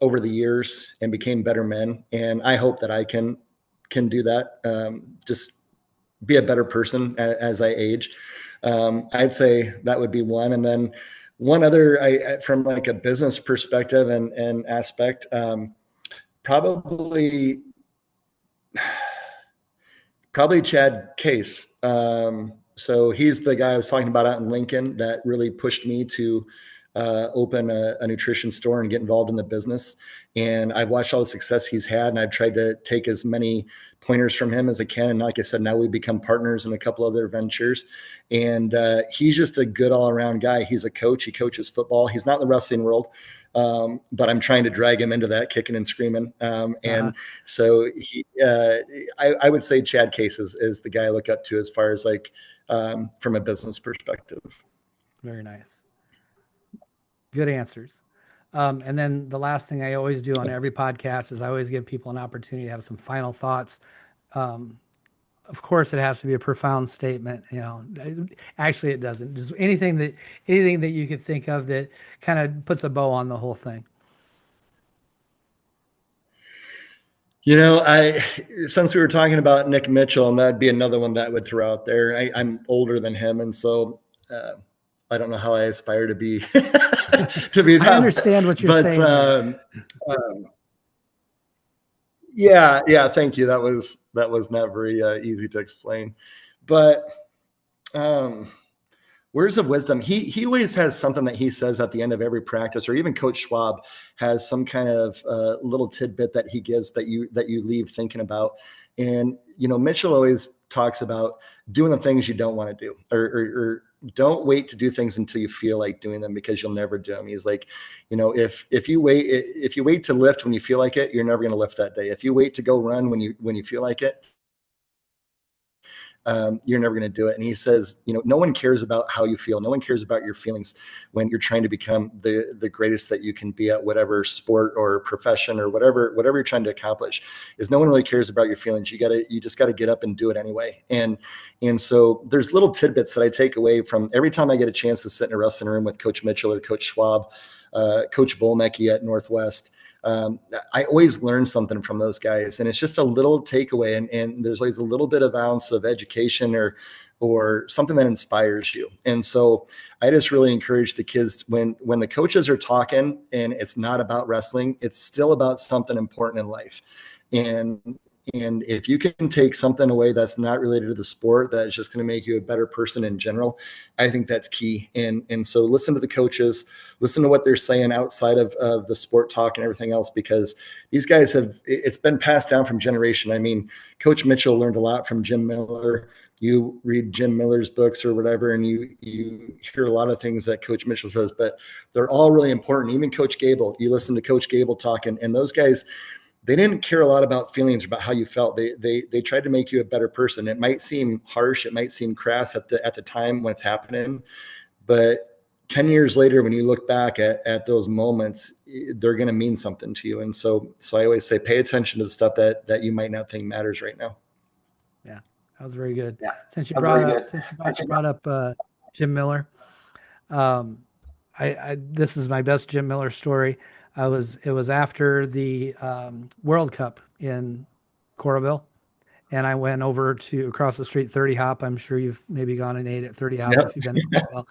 over the years and became better men. And I hope that I can do that. Just be a better person as I age. I'd say that would be one. And then one other, from like a business perspective and aspect, probably Chad Case. So he's the guy I was talking about out in Lincoln that really pushed me to open a nutrition store and get involved in the business. And I've watched all the success he's had, and I've tried to take as many pointers from him as I can. And like I said, now we've become partners in a couple other ventures. And he's just a good all around guy. He's a coach. He coaches football. He's not in the wrestling world, but I'm trying to drag him into that, kicking and screaming. Uh-huh. And so I would say Chad Case is the guy I look up to as far as like from a business perspective. Very nice. Good answers. And then the last thing I always do on every podcast is I always give people an opportunity to have some final thoughts, um, of course, it has to be a profound statement. Actually, it doesn't. Just anything that you could think of that kind of puts a bow on the whole thing. I since we were talking about Nick Mitchell, and that'd be another one that I would throw out there. I'm older than him, and so I don't know how I aspire to be to be I that. understand what you're But saying yeah, thank you. That was not very easy to explain, but um, words of wisdom. He always has something that he says at the end of every practice, or even Coach Schwab has some kind of little tidbit that he gives that you leave thinking about. And Mitchell always talks about doing the things you don't want to do, or don't wait to do things until you feel like doing them, because you'll never do them. He's like, if you wait to lift when you feel like it, you're never going to lift that day. If you wait to go run when you feel like it, you're never going to do it. And he says, no one cares about how you feel. No one cares about your feelings when you're trying to become the greatest that you can be at whatever sport or profession or whatever you're trying to accomplish. Is no one really cares about your feelings. You just got to get up and do it anyway. And so there's little tidbits that I take away from every time I get a chance to sit in a wrestling room with Coach Mitchell or Coach Schwab, Coach Volmecki at Northwest. I always learn something from those guys, and it's just a little takeaway, and there's always a little bit of ounce of education or something that inspires you. And so I just really encourage the kids, when the coaches are talking and it's not about wrestling, it's still about something important in life. And if you can take something away that's not related to the sport, that is just going to make you a better person in general, I think that's key. And so listen to the coaches, listen to what they're saying outside of the sport talk and everything else, because these guys it's been passed down from generation. I mean, Coach Mitchell learned a lot from Jim Miller. You read Jim Miller's books or whatever, and you hear a lot of things that Coach Mitchell says, but they're all really important. Even Coach Gable, you listen to Coach Gable talk, and those guys, they didn't care a lot about feelings, about how you felt. They tried to make you a better person. It might seem harsh, it might seem crass at the time when it's happening, but 10 years later, when you look back at those moments, they're going to mean something to you. And so I always say, pay attention to the stuff that you might not think matters right now. Yeah, that was very good. Yeah, Since you brought up Jim Miller, um, this is my best Jim Miller story. It was after the World Cup in Coralville, and I went over to across the street 30 Hop. I'm sure you've maybe gone and ate at 30 Hop Yep. if you've been to Coralville.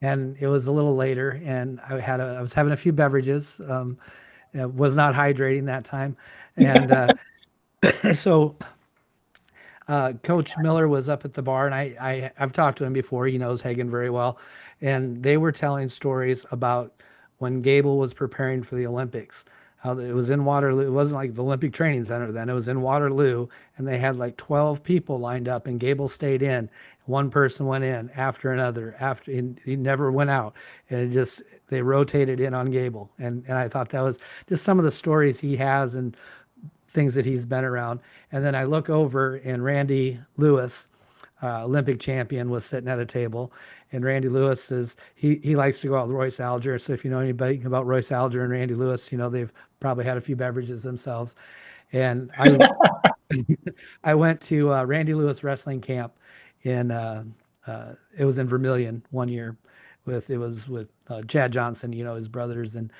And it was a little later, and I was having a few beverages. Was not hydrating that time, and so Coach Miller was up at the bar, and I've talked to him before. He knows Hagen very well, and they were telling stories about when Gable was preparing for the Olympics. How it was in Waterloo. It wasn't like the Olympic Training Center then. It was in Waterloo, and they had like 12 people lined up, and Gable stayed in. One person went in after another. After he never went out, and they rotated in on Gable, and I thought that was just some of the stories he has and things that he's been around. And then I look over, and Randy Lewis, Olympic champion, was sitting at a table. And Randy Lewis he likes to go out with Royce Alger. So if you know anybody about Royce Alger and Randy Lewis, they've probably had a few beverages themselves. And I went to Randy Lewis wrestling camp it was in Vermillion one year. It was with Chad Johnson, his brothers, and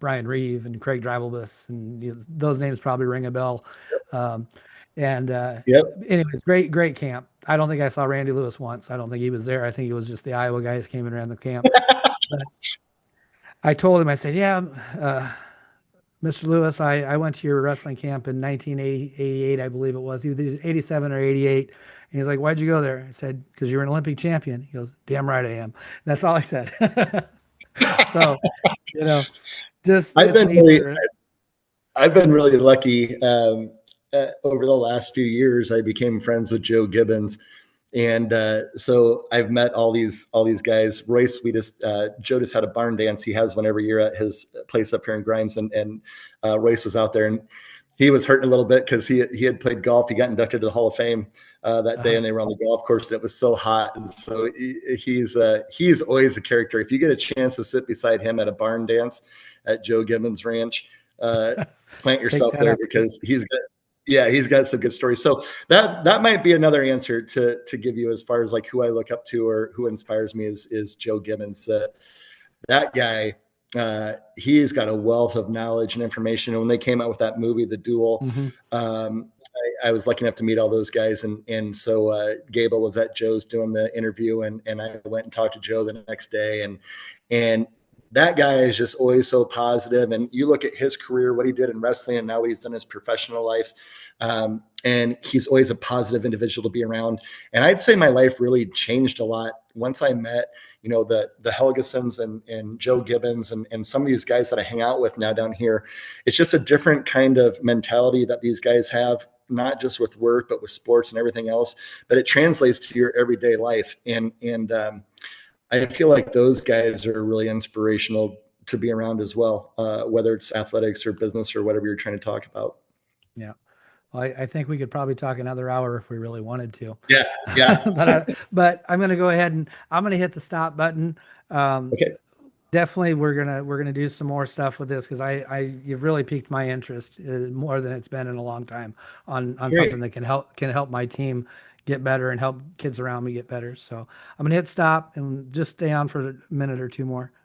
Brian Reeve and Craig Drivelbus, and those names probably ring a bell. Um, and Yep. anyways, great camp. I don't think I saw Randy Lewis once. I don't think he was there. I think it was just the Iowa guys came and ran the camp. But I told him, I said, yeah, Mr. Lewis, I went to your wrestling camp in 1988, I believe it was, either 87 or 88. And he's like, why'd you go there? I said, because you're an Olympic champion. He goes, damn right I am. That's all I said. So, just I've it's been neat. really, I've been really lucky. Over the last few years, I became friends with Joe Gibbons, and so I've met all these guys. Royce, Joe just had a barn dance. He has one every year at his place up here in Grimes, and Royce was out there, and he was hurting a little bit because he had played golf. He got inducted to the Hall of Fame that day, and they were on the golf course, and it was so hot. And so he's always a character. If you get a chance to sit beside him at a barn dance at Joe Gibbons Ranch, plant yourself there, because he's good. Yeah, he's got some good stories. So that might be another answer to give you as far as like who I look up to or who inspires me is Joe Gibbons. That guy, he's got a wealth of knowledge and information. And when they came out with that movie, The Duel, Mm-hmm. I was lucky enough to meet all those guys. And so Gable was at Joe's doing the interview, and I went and talked to Joe the next day. And that guy is just always so positive. And you look at his career, what he did in wrestling, and now what he's done in his professional life. And he's always a positive individual to be around. And I'd say my life really changed a lot once I met, the Helgesons and Joe Gibbons and some of these guys that I hang out with now down here. It's just a different kind of mentality that these guys have, not just with work, but with sports and everything else, but it translates to your everyday life. And I feel like those guys are really inspirational to be around as well, whether it's athletics or business or whatever you're trying to talk about. Yeah. Well, I think we could probably talk another hour if we really wanted to. Yeah. Yeah. But I'm going to go ahead and I'm going to hit the stop button. Okay. Definitely, we're gonna do some more stuff with this because you've really piqued my interest more than it's been in a long time on Great. something that can help my team get better and help kids around me get better. So I'm gonna hit stop and just stay on for a minute or two more.